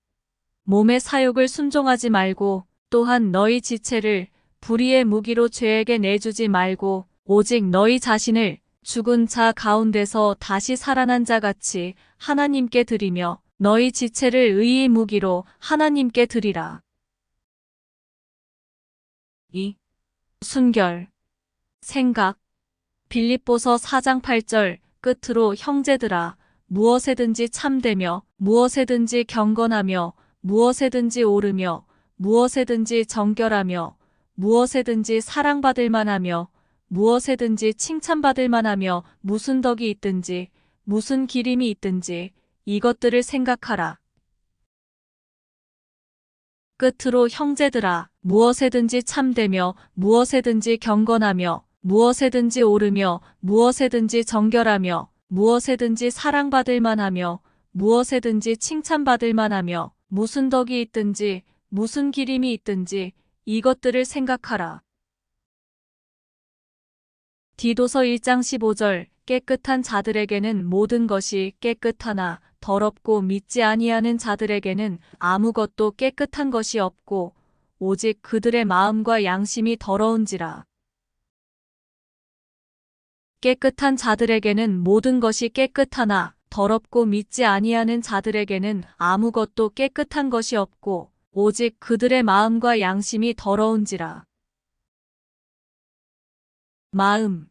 몸의 사욕을 순종하지 말고 또한 너희 지체를 불의의 무기로 죄에게 내주지 말고 오직 너희 자신을 죽은 자 가운데서 다시 살아난 자 같이 하나님께 드리며 너희 지체를 의의 무기로 하나님께 드리라. 2. 순결. 생각. 빌립보서 4장 8절 끝으로 형제들아 무엇에든지 참되며 무엇에든지 경건하며 무엇에든지 옳으며 무엇에든지 정결하며 무엇에든지 사랑받을 만하며 무엇에든지 칭찬받을 만하며 무슨 덕이 있든지 무슨 기림이 있든지 이것들을 생각하라. 끝으로 형제들아 무엇에든지 참되며 무엇에든지 경건하며 무엇에든지 옳으며 무엇에든지 정결하며 무엇에든지 사랑받을 만하며 무엇에든지 칭찬받을 만하며 무슨 덕이 있든지 무슨 기림이 있든지 이것들을 생각하라. 디도서 1장 15절 깨끗한 자들에게는 모든 것이 깨끗하나 더럽고 믿지 아니하는 자들에게는 아무것도 깨끗한 것이 없고 오직 그들의 마음과 양심이 더러운지라. 깨끗한 자들에게는 모든 것이 깨끗하나 더럽고 믿지 아니하는 자들에게는 아무것도 깨끗한 것이 없고 오직 그들의 마음과 양심이 더러운지라. 마음.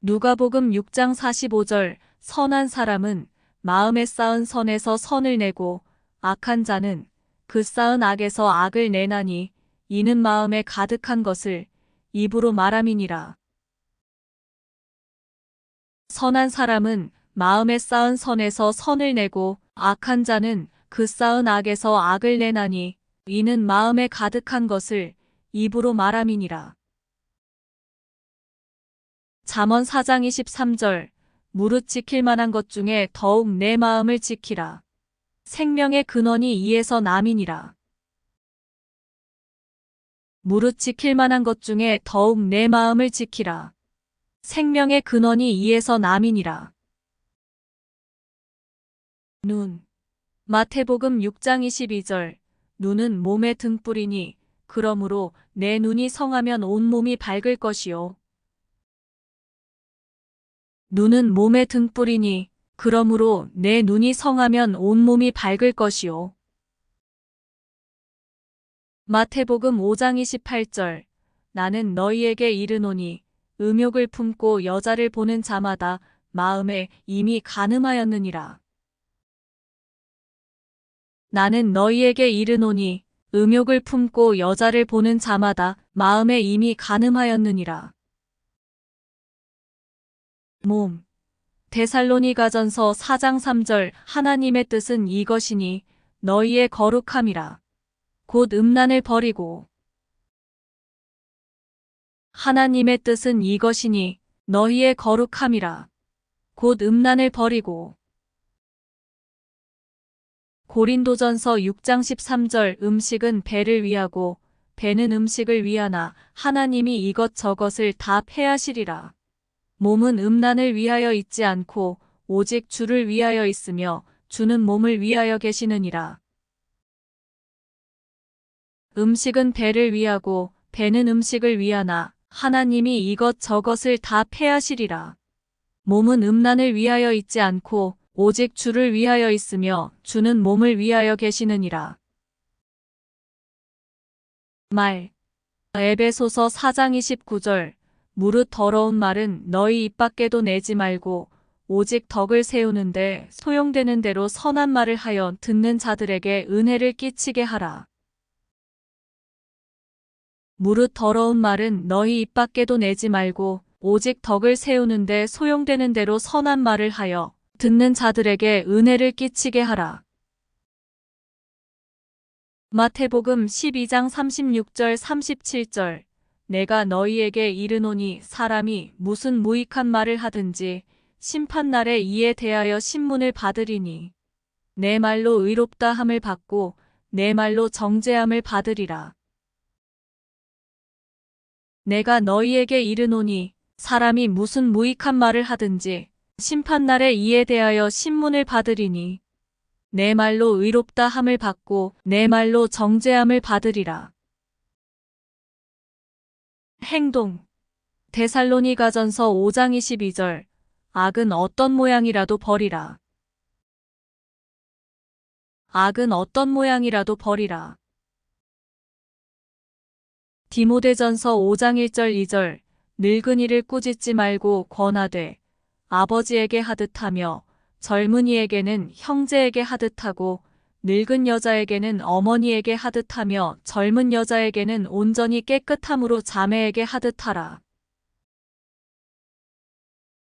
누가복음 6장 45절 선한 사람은 마음에 쌓은 선에서 선을 내고 악한 자는 그 쌓은 악에서 악을 내나니 이는 마음에 가득한 것을 입으로 말함이니라. 선한 사람은 마음에 쌓은 선에서 선을 내고 악한 자는 그 쌓은 악에서 악을 내나니 이는 마음에 가득한 것을 입으로 말함이니라. 잠언 4장 23절 무릇 지킬 만한 것 중에 더욱 내 마음을 지키라. 생명의 근원이 이에서 남이니라. 무릇 지킬 만한 것 중에 더욱 내 마음을 지키라. 생명의 근원이 이에서 남이니라. 눈. 마태복음 6장 22절 눈은 몸의 등불이니 그러므로 내 눈이 성하면 온몸이 밝을 것이요. 눈은 몸의 등불이니 그러므로 내 눈이 성하면 온몸이 밝을 것이요. 마태복음 5장 28절 나는 너희에게 이르노니 음욕을 품고 여자를 보는 자마다 마음에 이미 간음하였느니라. 나는 너희에게 이르노니 음욕을 품고 여자를 보는 자마다 마음에 이미 간음하였느니라. 몸. 데살로니가전서 4장 3절 하나님의 뜻은 이것이니 너희의 거룩함이라. 곧 음란을 버리고. 하나님의 뜻은 이것이니 너희의 거룩함이라. 곧 음란을 버리고. 고린도전서 6장 13절 음식은 배를 위하고 배는 음식을 위하나 하나님이 이것저것을 다 패하시리라. 몸은 음란을 위하여 있지 않고 오직 주를 위하여 있으며 주는 몸을 위하여 계시느니라. 음식은 배를 위하고 배는 음식을 위하나 하나님이 이것저것을 다 패하시리라. 몸은 음란을 위하여 있지 않고 오직 주를 위하여 있으며 주는 몸을 위하여 계시느니라. 말. 에베소서 4장 29절. 무릇 더러운 말은 너희 입 밖에도 내지 말고 오직 덕을 세우는데 소용되는 대로 선한 말을 하여 듣는 자들에게 은혜를 끼치게 하라. 무릇 더러운 말은 너희 입 밖에도 내지 말고 오직 덕을 세우는데 소용되는 대로 선한 말을 하여 듣는 자들에게 은혜를 끼치게 하라. 마태복음 12장 36절 37절. 내가 너희에게 이르노니 사람이 무슨 무익한 말을 하든지 심판날에 이에 대하여 신문을 받으리니 내 말로 의롭다 함을 받고 내 말로 정죄함을 받으리라. 내가 너희에게 이르노니 사람이 무슨 무익한 말을 하든지 심판날에 이에 대하여 신문을 받으리니 내 말로 의롭다 함을 받고 내 말로 정죄함을 받으리라. 행동. 데살로니가전서 5장 22절. 악은 어떤 모양이라도 버리라. 악은 어떤 모양이라도 버리라. 디모데전서 5장 1절 2절. 늙은이를 꾸짖지 말고 권하되 아버지에게 하듯 하며 젊은이에게는 형제에게 하듯 하고 늙은 여자에게는 어머니에게 하듯 하며 젊은 여자에게는 온전히 깨끗함으로 자매에게 하듯 하라.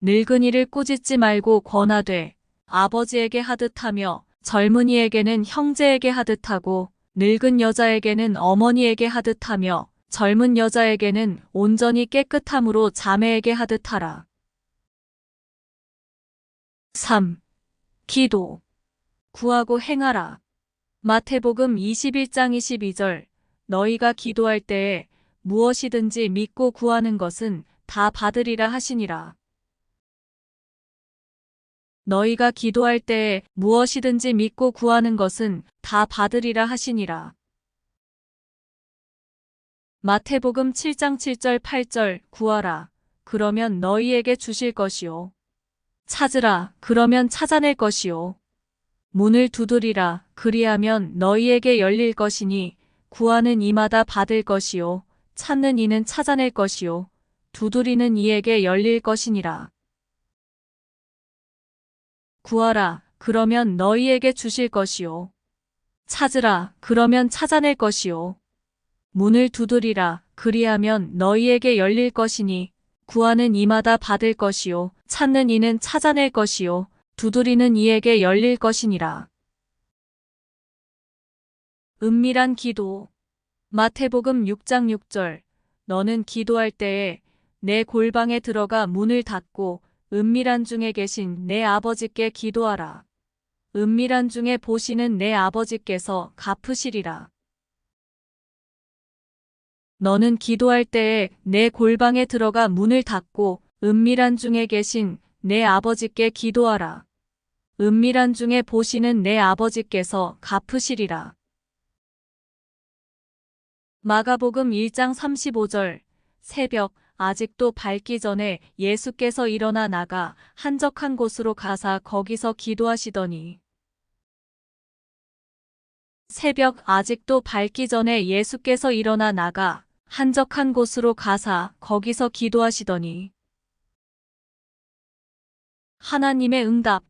늙은이를 꾸짖지 말고 권하되 아버지에게 하듯 하며 젊은이에게는 형제에게 하듯 하고 늙은 여자에게는 어머니에게 하듯 하며 젊은 여자에게는 온전히 깨끗함으로 자매에게 하듯 하라. 3. 기도. 구하고 행하라. 마태복음 21장 22절. 너희가 기도할 때에 무엇이든지 믿고 구하는 것은 다 받으리라 하시니라. 너희가 기도할 때에 무엇이든지 믿고 구하는 것은 다 받으리라 하시니라. 마태복음 7장 7절 8절. 구하라. 그러면 너희에게 주실 것이요. 찾으라. 그러면 찾아낼 것이요. 문을 두드리라. 그리하면 너희에게 열릴 것이니 구하는 이마다 받을 것이요. 찾는 이는 찾아낼 것이요. 두드리는 이에게 열릴 것이니라. 구하라. 그러면 너희에게 주실 것이요. 찾으라. 그러면 찾아낼 것이요. 문을 두드리라. 그리하면 너희에게 열릴 것이니 구하는 이마다 받을 것이요. 찾는 이는 찾아낼 것이요. 두드리는 이에게 열릴 것이니라. 은밀한 기도. 마태복음 6장 6절. 너는 기도할 때에 내 골방에 들어가 문을 닫고 은밀한 중에 계신 내 아버지께 기도하라. 은밀한 중에 보시는 내 아버지께서 갚으시리라. 너는 기도할 때에 내 골방에 들어가 문을 닫고 은밀한 중에 계신 내 아버지께 기도하라. 은밀한 중에 보시는 내 아버지께서 갚으시리라. 마가복음 1장 35절. 새벽 아직도 밝기 전에 예수께서 일어나 나가 한적한 곳으로 가사 거기서 기도하시더니. 새벽 아직도 밝기 전에 예수께서 일어나 나가 한적한 곳으로 가사 거기서 기도하시더니. 하나님의 응답.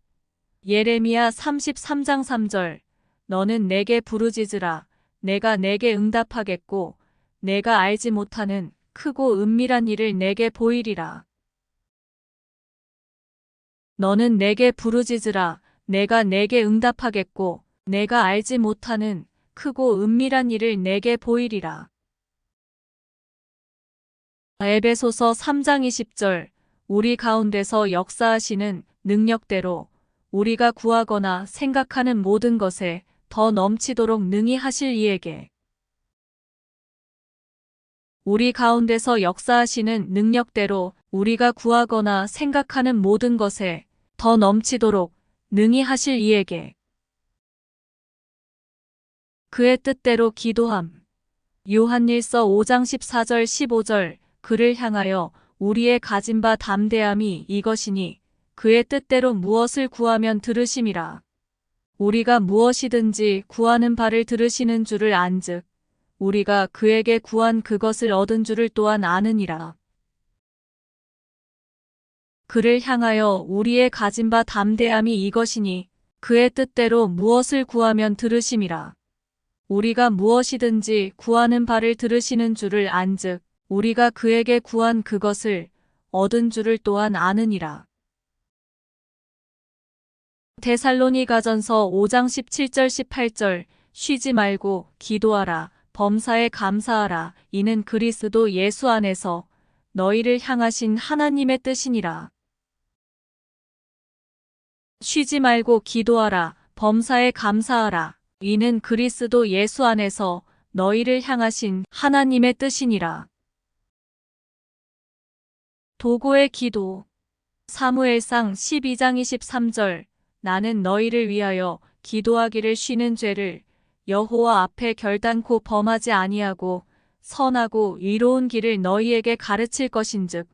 예레미야 33장 3절. 너는 내게 부르짖으라. 내가 내게 응답하겠고 내가 알지 못하는 크고 은밀한 일을 내게 보이리라. 너는 내게 부르짖으라. 내가 내게 응답하겠고 내가 알지 못하는 크고 은밀한 일을 내게 보이리라. 에베소서 3장 20절. 우리 가운데서 역사하시는 능력대로 우리가 구하거나 생각하는 모든 것에 더 넘치도록 능히 하실 이에게. 우리 가운데서 역사하시는 능력대로 우리가 구하거나 생각하는 모든 것에 더 넘치도록 능히 하실 이에게. 그의 뜻대로 기도함. 요한일서 5장 14절 15절. 그를 향하여 우리의 가진 바 담대함이 이것이니 그의 뜻대로 무엇을 구하면 들으심이라. 우리가 무엇이든지 구하는 바를 들으시는 줄을 안즉 우리가 그에게 구한 그것을 얻은 줄을 또한 아느니라. 그를 향하여 우리의 가진 바 담대함이 이것이니 그의 뜻대로 무엇을 구하면 들으심이라. 우리가 무엇이든지 구하는 바를 들으시는 줄을 안즉 우리가 그에게 구한 그것을 얻은 줄을 또한 아느니라. 데살로니가전서 5장 17절 18절 쉬지 말고 기도하라. 범사에 감사하라. 이는 그리스도 예수 안에서 너희를 향하신 하나님의 뜻이니라. 쉬지 말고 기도하라. 범사에 감사하라. 이는 그리스도 예수 안에서 너희를 향하신 하나님의 뜻이니라. 도구의 기도. 사무엘상 12장 23절 나는 너희를 위하여 기도하기를 쉬는 죄를 여호와 앞에 결단코 범하지 아니하고 선하고 의로운 길을 너희에게 가르칠 것인즉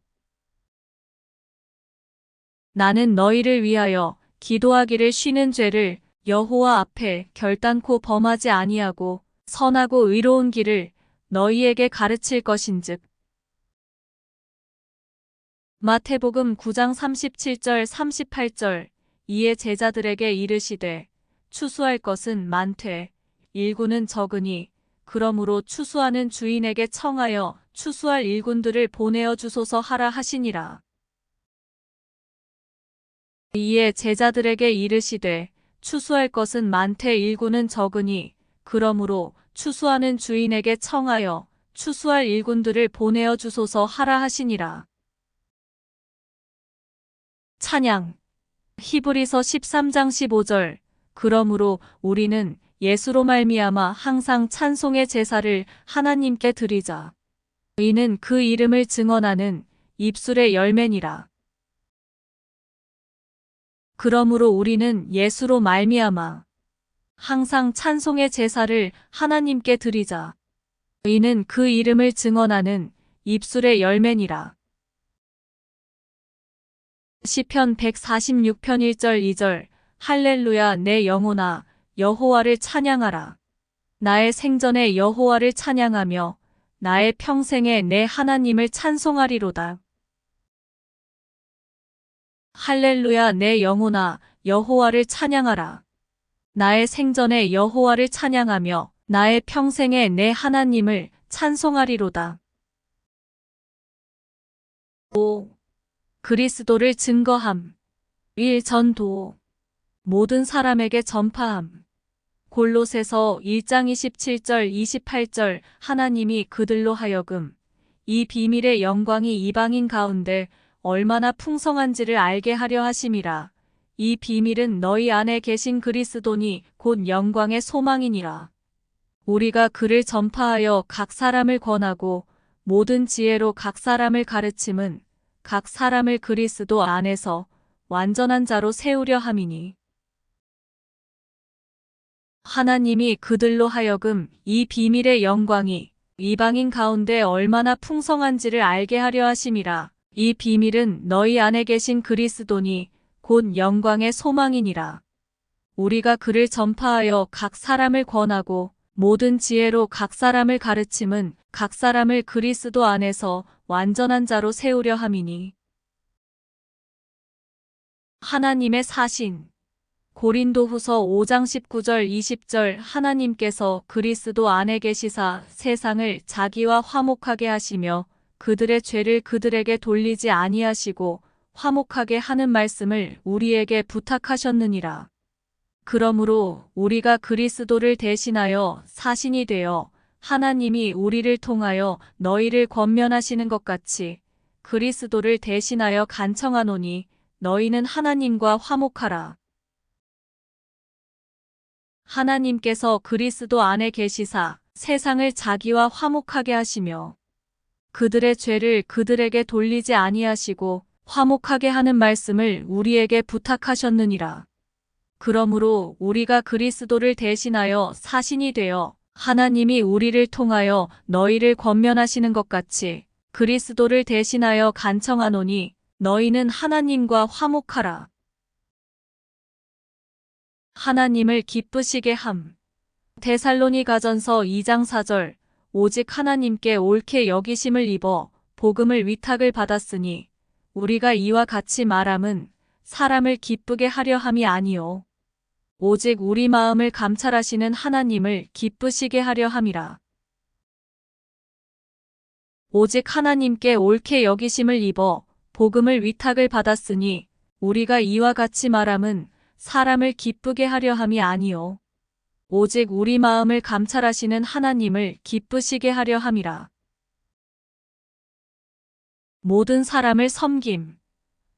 나는 너희를 위하여 기도하기를 쉬는 죄를 여호와 앞에 결단코 범하지 아니하고 선하고 의로운 길을 너희에게 가르칠 것인즉. 마태복음 9장 37절 38절 이에 제자들에게 이르시되 추수할 것은 많되 일꾼은 적으니 그러므로 추수하는 주인에게 청하여 추수할 일꾼들을 보내어 주소서 하라 하시니라. 이에 제자들에게 이르시되 추수할 것은 많되 일꾼은 적으니 그러므로 추수하는 주인에게 청하여 추수할 일꾼들을 보내어 주소서 하라 하시니라. 찬양. 히브리서 13장 15절 그러므로 우리는 예수로 말미암아 항상 찬송의 제사를 하나님께 드리자. 이는 그 이름을 증언하는 입술의 열매니라. 그러므로 우리는 예수로 말미암아 항상 찬송의 제사를 하나님께 드리자. 이는 그 이름을 증언하는 입술의 열매니라. 시편 146편 1절 2절 할렐루야 내 영혼아 여호와를 찬양하라. 나의 생전에 여호와를 찬양하며 나의 평생에 내 하나님을 찬송하리로다. 할렐루야 내 영혼아 여호와를 찬양하라. 나의 생전에 여호와를 찬양하며 나의 평생에 내 하나님을 찬송하리로다. 5. 그리스도를 증거함. 1. 전도. 모든 사람에게 전파함. 골로새서 1장 27절 28절 하나님이 그들로 하여금 이 비밀의 영광이 이방인 가운데 얼마나 풍성한지를 알게 하려 하심이라. 이 비밀은 너희 안에 계신 그리스도니 곧 영광의 소망이니라. 우리가 그를 전파하여 각 사람을 권하고 모든 지혜로 각 사람을 가르침은 각 사람을 그리스도 안에서 완전한 자로 세우려 함이니. 하나님이 그들로 하여금 이 비밀의 영광이 이방인 가운데 얼마나 풍성한지를 알게 하려 하심이라. 이 비밀은 너희 안에 계신 그리스도니 곧 영광의 소망이니라. 우리가 그를 전파하여 각 사람을 권하고 모든 지혜로 각 사람을 가르침은 각 사람을 그리스도 안에서 완전한 자로 세우려 함이니. 하나님의 사신. 고린도후서 5장 19절 20절 하나님께서 그리스도 안에 계시사 세상을 자기와 화목하게 하시며 그들의 죄를 그들에게 돌리지 아니하시고 화목하게 하는 말씀을 우리에게 부탁하셨느니라. 그러므로 우리가 그리스도를 대신하여 사신이 되어 하나님이 우리를 통하여 너희를 권면하시는 것 같이 그리스도를 대신하여 간청하노니 너희는 하나님과 화목하라. 하나님께서 그리스도 안에 계시사 세상을 자기와 화목하게 하시며 그들의 죄를 그들에게 돌리지 아니하시고 화목하게 하는 말씀을 우리에게 부탁하셨느니라. 그러므로 우리가 그리스도를 대신하여 사신이 되어 하나님이 우리를 통하여 너희를 권면하시는 것 같이 그리스도를 대신하여 간청하노니 너희는 하나님과 화목하라. 하나님을 기쁘시게 함. 데살로니가전서 2장 4절. 오직 하나님께 옳게 여기심을 입어 복음을 위탁을 받았으니 우리가 이와 같이 말함은 사람을 기쁘게 하려 함이 아니요 오직 우리 마음을 감찰하시는 하나님을 기쁘시게 하려 함이라. 오직 하나님께 옳게 여기심을 입어 복음을 위탁을 받았으니 우리가 이와 같이 말함은 사람을 기쁘게 하려 함이 아니요 오직 우리 마음을 감찰하시는 하나님을 기쁘시게 하려 함이라. 모든 사람을 섬김.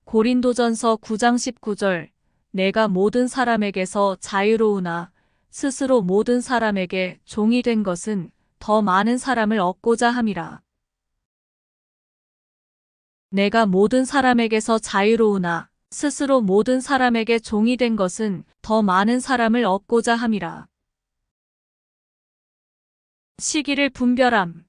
고린도전서 9장 19절. 내가 모든 사람에게서 자유로우나 스스로 모든 사람에게 종이 된 것은 더 많은 사람을 얻고자 함이라. 내가 모든 사람에게서 자유로우나 스스로 모든 사람에게 종이 된 것은 더 많은 사람을 얻고자 함이라. 시기를 분별함.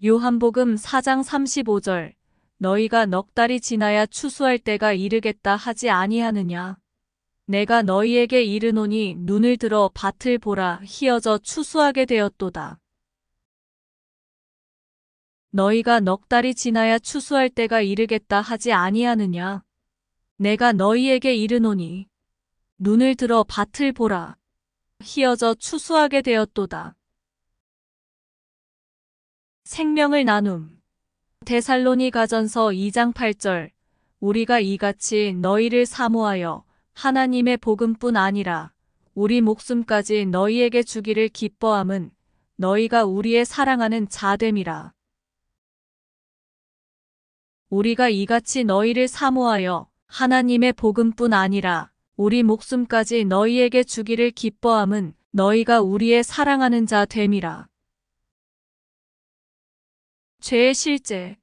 요한복음 4장 35절. 너희가 넉 달이 지나야 추수할 때가 이르겠다 하지 아니하느냐. 내가 너희에게 이르노니 눈을 들어 밭을 보라 희어져 추수하게 되었도다. 너희가 넉 달이 지나야 추수할 때가 이르겠다 하지 아니하느냐. 내가 너희에게 이르노니 눈을 들어 밭을 보라 희어져 추수하게 되었도다. 생명을 나눔. 데살로니가전서 2장 8절. 우리가 이같이 너희를 사모하여 하나님의 복음뿐 아니라 우리 목숨까지 너희에게 주기를 기뻐함은 너희가 우리의 사랑하는 자됨이라. 우리가 이같이 너희를 사모하여 하나님의 복음뿐 아니라 우리 목숨까지 너희에게 주기를 기뻐함은 너희가 우리의 사랑하는 자됨이라. 죄의 실제.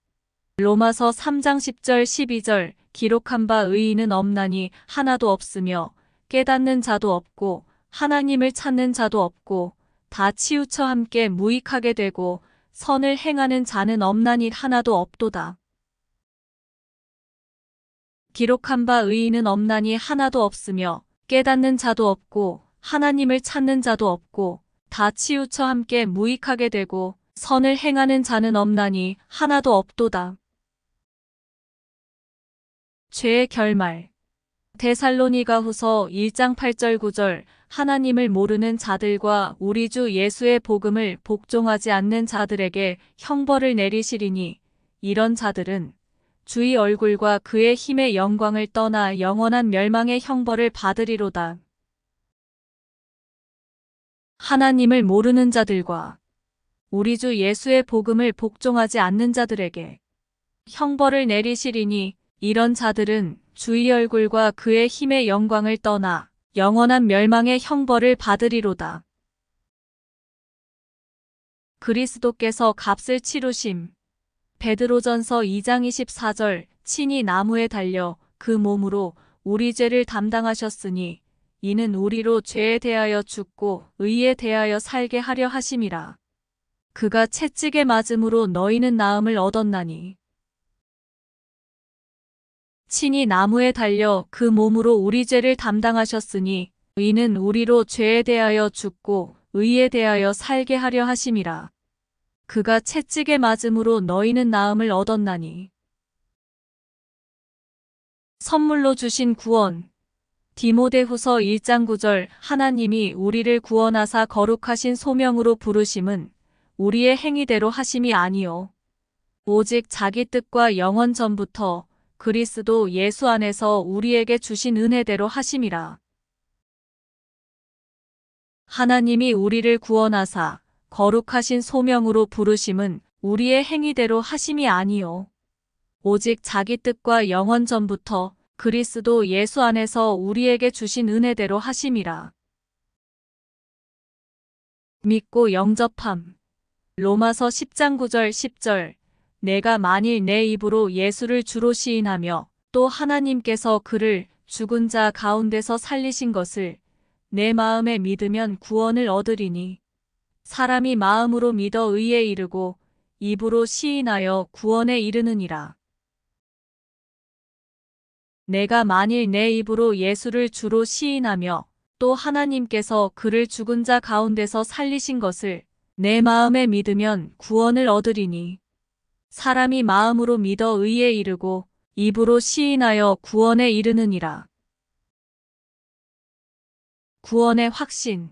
로마서 3장 10절 12절. 기록한 바 의인은 없나니 하나도 없으며 깨닫는 자도 없고 하나님을 찾는 자도 없고 다 치우쳐 함께 무익하게 되고 선을 행하는 자는 없나니 하나도 없도다. 기록한 바 의인은 없나니 하나도 없으며 깨닫는 자도 없고 하나님을 찾는 자도 없고 다 치우쳐 함께 무익하게 되고 선을 행하는 자는 없나니 하나도 없도다. 죄의 결말. 데살로니가후서 1장 8절 9절. 하나님을 모르는 자들과 우리 주 예수의 복음을 복종하지 않는 자들에게 형벌을 내리시리니 이런 자들은 주의 얼굴과 그의 힘의 영광을 떠나 영원한 멸망의 형벌을 받으리로다. 하나님을 모르는 자들과 우리 주 예수의 복음을 복종하지 않는 자들에게 형벌을 내리시리니 이런 자들은 주의 얼굴과 그의 힘의 영광을 떠나 영원한 멸망의 형벌을 받으리로다. 그리스도께서 값을 치루심. 베드로전서 2장 24절. 친히 나무에 달려 그 몸으로 우리 죄를 담당하셨으니 이는 우리로 죄에 대하여 죽고 의에 대하여 살게 하려 하심이라. 그가 채찍에 맞음으로 너희는 나음을 얻었나니. 친히 나무에 달려 그 몸으로 우리 죄를 담당하셨으니 이는 우리로 죄에 대하여 죽고 의에 대하여 살게 하려 하심이라. 그가 채찍에 맞음으로 너희는 나음을 얻었나니. 선물로 주신 구원. 디모데후서 1장 9절. 하나님이 우리를 구원하사 거룩하신 소명으로 부르심은 우리의 행위대로 하심이 아니요 오직 자기 뜻과 영원 전부터 그리스도 예수 안에서 우리에게 주신 은혜대로 하심이라. 하나님이 우리를 구원하사 거룩하신 소명으로 부르심은 우리의 행위대로 하심이 아니요 오직 자기 뜻과 영원 전부터 그리스도 예수 안에서 우리에게 주신 은혜대로 하심이라. 믿고 영접함. 로마서 10장 9절 10절. 내가 만일 내 입으로 예수를 주로 시인하며 또 하나님께서 그를 죽은 자 가운데서 살리신 것을 내 마음에 믿으면 구원을 얻으리니 사람이 마음으로 믿어 의에 이르고 입으로 시인하여 구원에 이르느니라. 내가 만일 내 입으로 예수를 주로 시인하며 또 하나님께서 그를 죽은 자 가운데서 살리신 것을 내 마음에 믿으면 구원을 얻으리니 사람이 마음으로 믿어 의에 이르고 입으로 시인하여 구원에 이르느니라. 구원의 확신.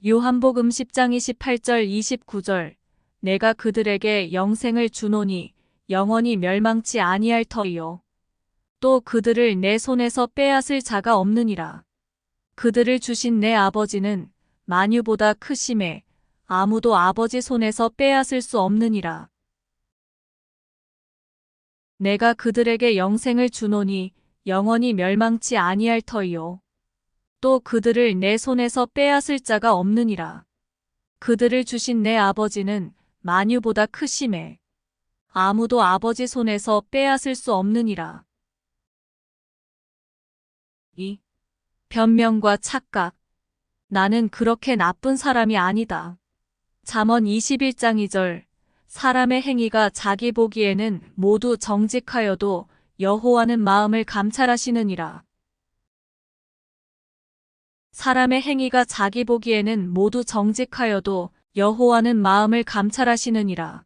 요한복음 10장 28절 29절 내가 그들에게 영생을 주노니 영원히 멸망치 아니할 터이요. 또 그들을 내 손에서 빼앗을 자가 없느니라. 그들을 주신 내 아버지는 만유보다 크심에 아무도 아버지 손에서 빼앗을 수 없느니라. 내가 그들에게 영생을 주노니 영원히 멸망치 아니할 터이요. 또 그들을 내 손에서 빼앗을 자가 없느니라. 그들을 주신 내 아버지는 만유보다 크심에 아무도 아버지 손에서 빼앗을 수 없느니라. 2. 변명과 착각. 나는 그렇게 나쁜 사람이 아니다. 잠언 21장 2절 사람의 행위가 자기 보기에는 모두 정직하여도 여호와는 마음을 감찰하시느니라. 사람의 행위가 자기 보기에는 모두 정직하여도 여호와는 마음을 감찰하시느니라.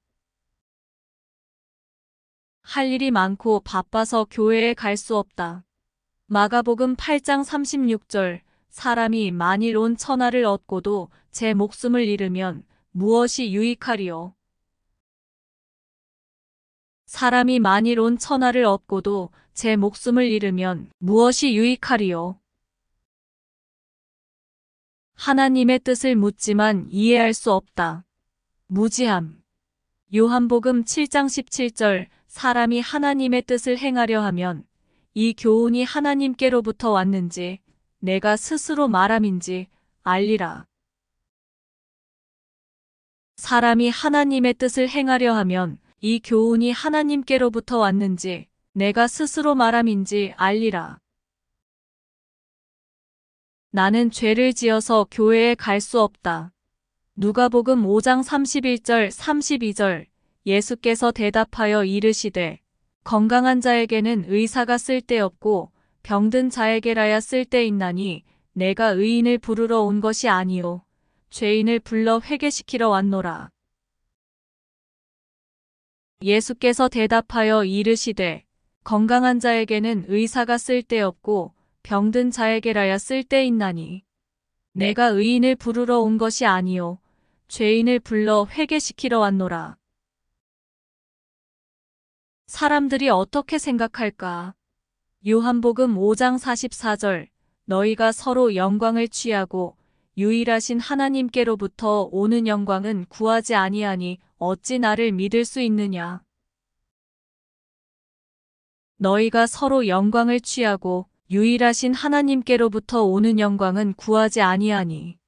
할 일이 많고 바빠서 교회에 갈 수 없다. 마가복음 8장 36절 사람이 만일 온 천하를 얻고도 제 목숨을 잃으면 무엇이 유익하리요. 사람이 만일 온 천하를 얻고도 제 목숨을 잃으면 무엇이 유익하리요. 하나님의 뜻을 묻지만 이해할 수 없다. 무지함. 요한복음 7장 17절 사람이 하나님의 뜻을 행하려 하면 이 교훈이 하나님께로부터 왔는지 내가 스스로 말함인지 알리라. 사람이 하나님의 뜻을 행하려 하면 이 교훈이 하나님께로부터 왔는지 내가 스스로 말함인지 알리라. 나는 죄를 지어서 교회에 갈 수 없다. 누가복음 5장 31절 32절 예수께서 대답하여 이르시되 건강한 자에게는 의사가 쓸데없고 병든 자에게라야 쓸데있나니 내가 의인을 부르러 온 것이 아니요 죄인을 불러 회개시키러 왔노라. 예수께서 대답하여 이르시되 건강한 자에게는 의사가 쓸데없고 병든 자에게라야 쓸데있나니 내가 의인을 부르러 온 것이 아니요 죄인을 불러 회개시키러 왔노라. 사람들이 어떻게 생각할까? 요한복음 5장 44절 너희가 서로 영광을 취하고 유일하신 하나님께로부터 오는 영광은 구하지 아니하니 어찌 나를 믿을 수 있느냐? 너희가 서로 영광을 취하고 유일하신 하나님께로부터 오는 영광은 구하지 아니하니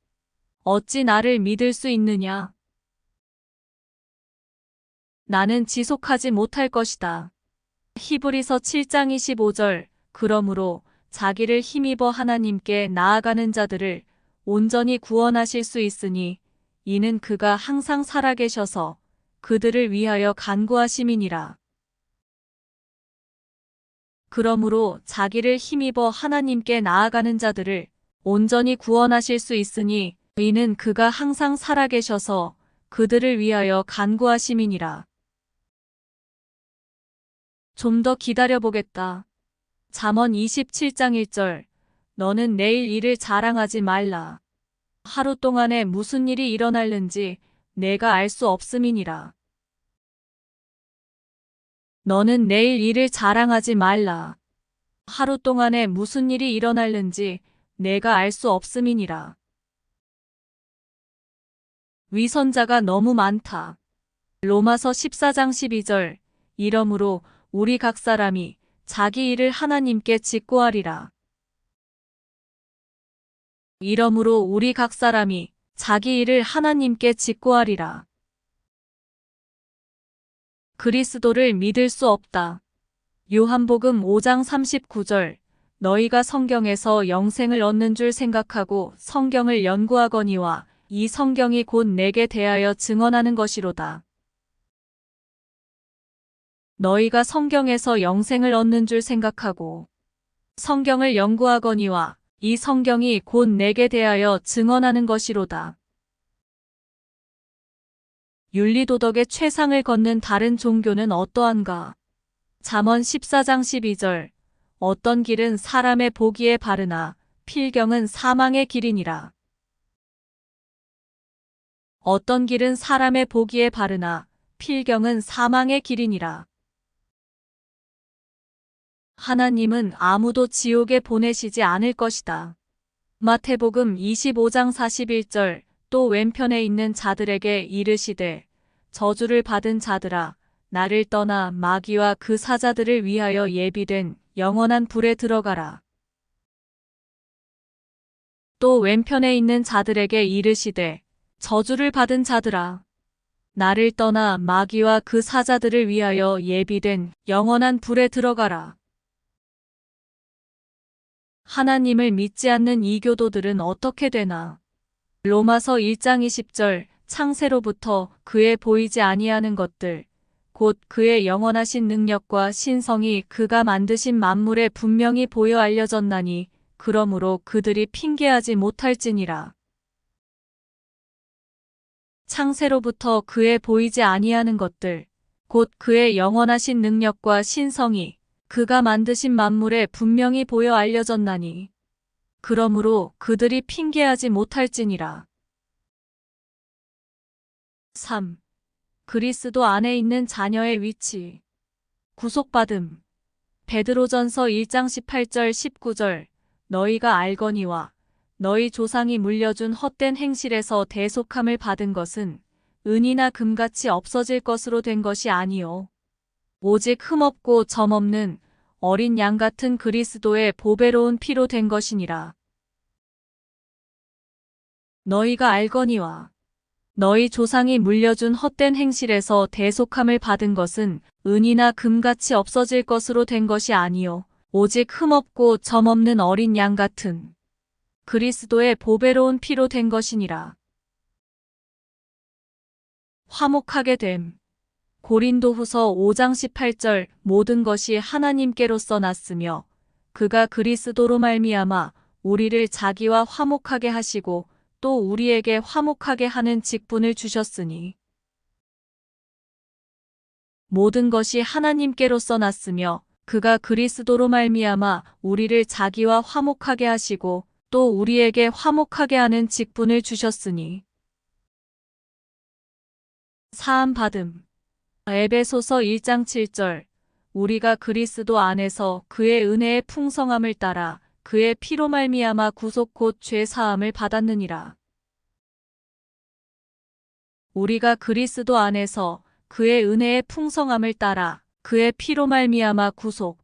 어찌 나를 믿을 수 있느냐? 나는 지속하지 못할 것이다. 히브리서 7장 25절 그러므로 자기를 힘입어 하나님께 나아가는 자들을 온전히 구원하실 수 있으니 이는 그가 항상 살아계셔서 그들을 위하여 간구하심이니라. 그러므로 자기를 힘입어 하나님께 나아가는 자들을 온전히 구원하실 수 있으니 이는 그가 항상 살아계셔서 그들을 위하여 간구하심이니라. 좀 더 기다려보겠다. 잠언 27장 1절 너는 내일 일을 자랑하지 말라. 하루 동안에 무슨 일이 일어날는지 내가 알 수 없음이니라. 너는 내일 일을 자랑하지 말라. 하루 동안에 무슨 일이 일어날는지 내가 알 수 없음이니라. 위선자가 너무 많다. 로마서 14장 12절 이러므로 우리 각 사람이 자기 일을 하나님께 직고하리라. 이러므로 우리 각 사람이 자기 일을 하나님께 직고하리라. 그리스도를 믿을 수 없다. 요한복음 5장 39절 너희가 성경에서 영생을 얻는 줄 생각하고 성경을 연구하거니와 이 성경이 곧 내게 대하여 증언하는 것이로다. 너희가 성경에서 영생을 얻는 줄 생각하고 성경을 연구하거니와 이 성경이 곧 내게 대하여 증언하는 것이로다. 윤리도덕의 최상을 걷는 다른 종교는 어떠한가? 잠언 14장 12절. 어떤 길은 사람의 보기에 바르나 필경은 사망의 길이니라. 어떤 길은 사람의 보기에 바르나 필경은 사망의 길이니라. 하나님은 아무도 지옥에 보내시지 않을 것이다. 마태복음 25장 41절. 또 왼편에 있는 자들에게 이르시되 저주를 받은 자들아 나를 떠나 마귀와 그 사자들을 위하여 예비된 영원한 불에 들어가라. 또 왼편에 있는 자들에게 이르시되 저주를 받은 자들아 나를 떠나 마귀와 그 사자들을 위하여 예비된 영원한 불에 들어가라. 하나님을 믿지 않는 이교도들은 어떻게 되나? 로마서 1장 20절. 창세로부터 그의 보이지 아니하는 것들 곧 그의 영원하신 능력과 신성이 그가 만드신 만물에 분명히 보여 알려졌나니 그러므로 그들이 핑계하지 못할지니라. 창세로부터 그의 보이지 아니하는 것들 곧 그의 영원하신 능력과 신성이 그가 만드신 만물에 분명히 보여 알려졌나니 그러므로 그들이 핑계하지 못할지니라. 3. 그리스도 안에 있는 자녀의 위치. 구속받음. 베드로전서 1장 18절 19절. 너희가 알거니와 너희 조상이 물려준 헛된 행실에서 대속함을 받은 것은 은이나 금같이 없어질 것으로 된 것이 아니요 오직 흠없고 점없는 어린 양 같은 그리스도의 보배로운 피로 된 것이니라. 너희가 알거니와 너희 조상이 물려준 헛된 행실에서 대속함을 받은 것은 은이나 금같이 없어질 것으로 된 것이 아니요 오직 흠없고 점없는 어린 양 같은 그리스도의 보배로운 피로 된 것이니라. 화목하게 됨. 고린도후서 5장 18절. 모든 것이 하나님께로서 났으며 그가 그리스도로 말미암아 우리를 자기와 화목하게 하시고 또 우리에게 화목하게 하는 직분을 주셨으니 모든 것이 하나님께로서 났으며 그가 그리스도로 말미암아 우리를 자기와 화목하게 하시고 또 우리에게 화목하게 하는 직분을 주셨으니 사함받음. 에베소서 1장 7절. 우리가 그리스도 안에서 그의 은혜의 풍성함을 따라 그의 피로 말미암아 구속 곧 죄 사함을 받았느니라. 우리가 그리스도 안에서 그의 은혜의 풍성함을 따라 그의 피로 말미암아 구속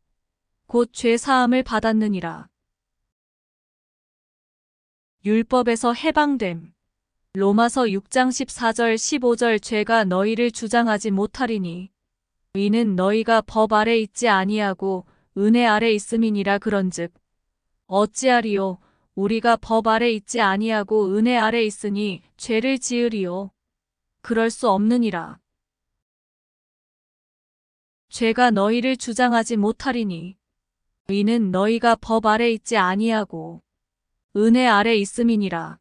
곧 죄 사함을 받았느니라. 율법에서 해방됨. 로마서 6장 14절 15절. 죄가 너희를 주장하지 못하리니 이는 너희가 법 아래 있지 아니하고 은혜 아래 있음이니라. 그런즉 어찌하리요 우리가 법 아래 있지 아니하고 은혜 아래 있으니 죄를 지으리요 그럴 수 없느니라. 죄가 너희를 주장하지 못하리니 이는 너희가 법 아래 있지 아니하고 은혜 아래 있음이니라.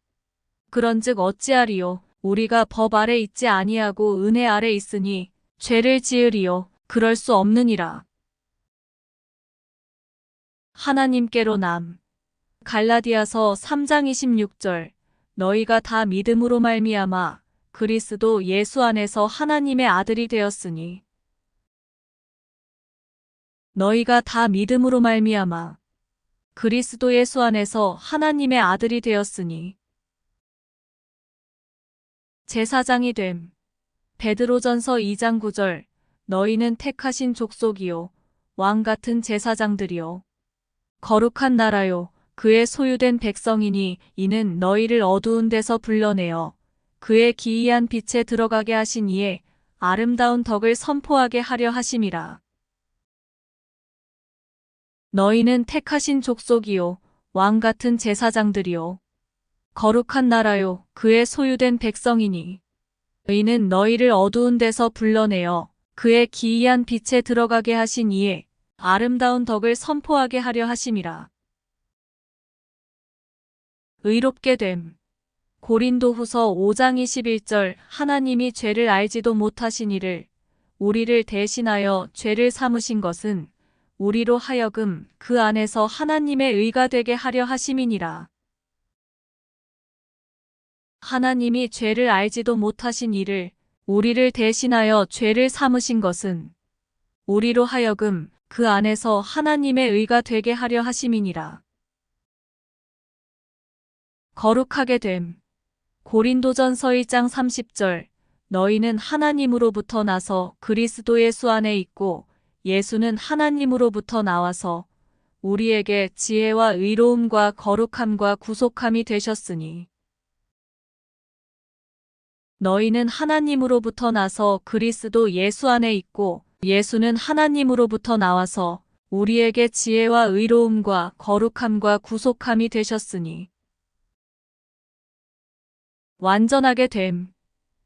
그런즉 어찌하리요 우리가 법 아래 있지 아니하고 은혜 아래 있으니 죄를 지으리요 그럴 수 없느니라. 하나님께로 남. 갈라디아서 3장 26절. 너희가 다 믿음으로 말미암아 그리스도 예수 안에서 하나님의 아들이 되었으니 너희가 다 믿음으로 말미암아 그리스도 예수 안에서 하나님의 아들이 되었으니 제사장이 됨. 베드로전서 2장 9절. 너희는 택하신 족속이요 왕 같은 제사장들이요 거룩한 나라요 그의 소유된 백성이니 이는 너희를 어두운 데서 불러내어 그의 기이한 빛에 들어가게 하신 이에 아름다운 덕을 선포하게 하려 하심이라. 너희는 택하신 족속이요 왕 같은 제사장들이요 거룩한 나라요 그의 소유된 백성이니 이는 너희를 어두운 데서 불러내어 그의 기이한 빛에 들어가게 하신 이에 아름다운 덕을 선포하게 하려 하심이라. 의롭게 됨. 고린도후서 5장 21절 하나님이 죄를 알지도 못하신 이를 우리를 대신하여 죄를 삼으신 것은 우리로 하여금 그 안에서 하나님의 의가 되게 하려 하심이니라. 하나님이 죄를 알지도 못하신 이를 우리를 대신하여 죄를 삼으신 것은 우리로 하여금 그 안에서 하나님의 의가 되게 하려 하심이니라. 거룩하게 됨. 고린도전서 1장 30절 너희는 하나님으로부터 나서 그리스도 예수 안에 있고 예수는 하나님으로부터 나와서 우리에게 지혜와 의로움과 거룩함과 구속함이 되셨으니 너희는 하나님으로부터 나서 그리스도 예수 안에 있고 예수는 하나님으로부터 나와서 우리에게 지혜와 의로움과 거룩함과 구속함이 되셨으니 완전하게 됨.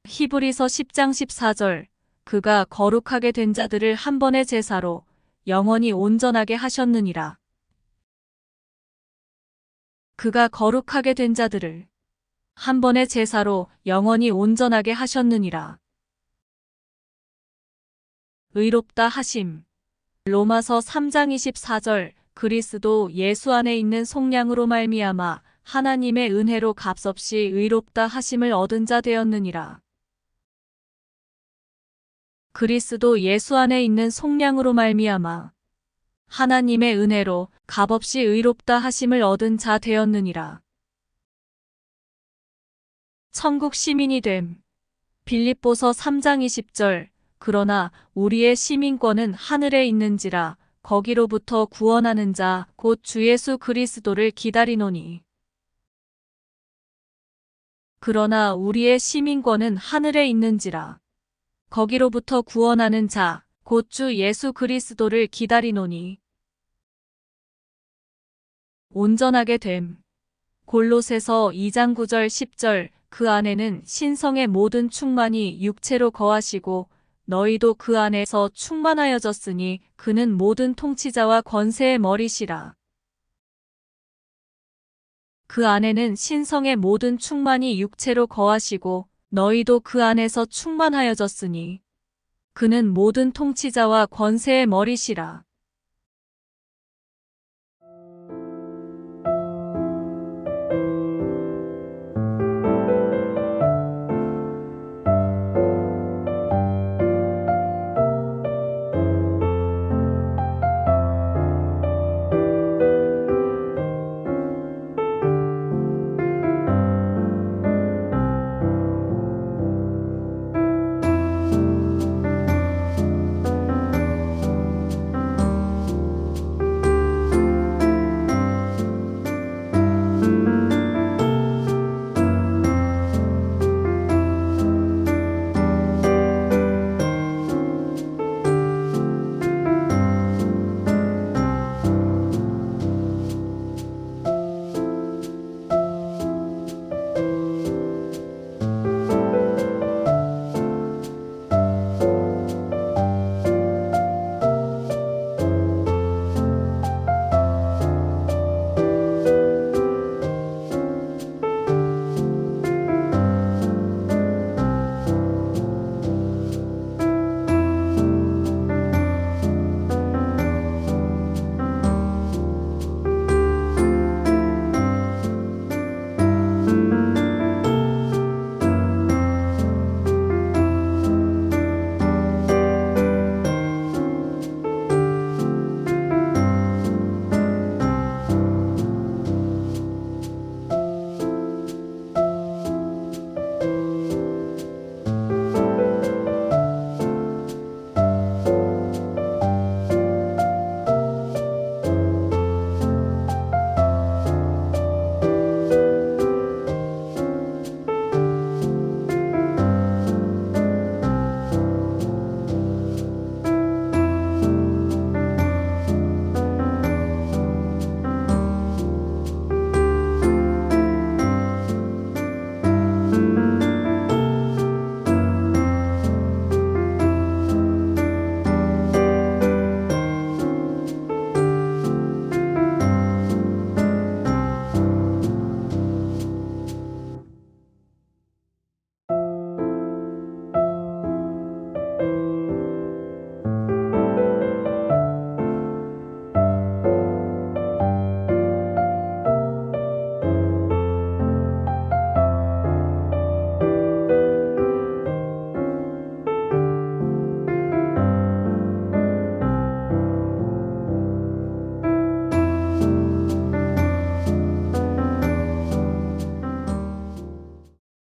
히브리서 10장 14절 그가 거룩하게 된 자들을 한 번의 제사로 영원히 온전하게 하셨느니라. 그가 거룩하게 된 자들을 한 번의 제사로 영원히 온전하게 하셨느니라. 의롭다 하심. 로마서 3장 24절 그리스도 예수 안에 있는 속량으로 말미암아 하나님의 은혜로 값없이 의롭다 하심을 얻은 자 되었느니라. 그리스도 예수 안에 있는 속량으로 말미암아 하나님의 은혜로 값없이 의롭다 하심을 얻은 자 되었느니라. 천국 시민이 됨. 빌립보서 3장 20절 그러나 우리의 시민권은 하늘에 있는지라 거기로부터 구원하는 자 곧 주 예수 그리스도를 기다리노니. 그러나 우리의 시민권은 하늘에 있는지라 거기로부터 구원하는 자 곧 주 예수 그리스도를 기다리노니. 온전하게 됨. 골로새서 2장 9절 10절 그 안에는 신성의 모든 충만이 육체로 거하시고 너희도 그 안에서 충만하여졌으니 그는 모든 통치자와 권세의 머리시라. 그 안에는 신성의 모든 충만이 육체로 거하시고 너희도 그 안에서 충만하여졌으니 그는 모든 통치자와 권세의 머리시라.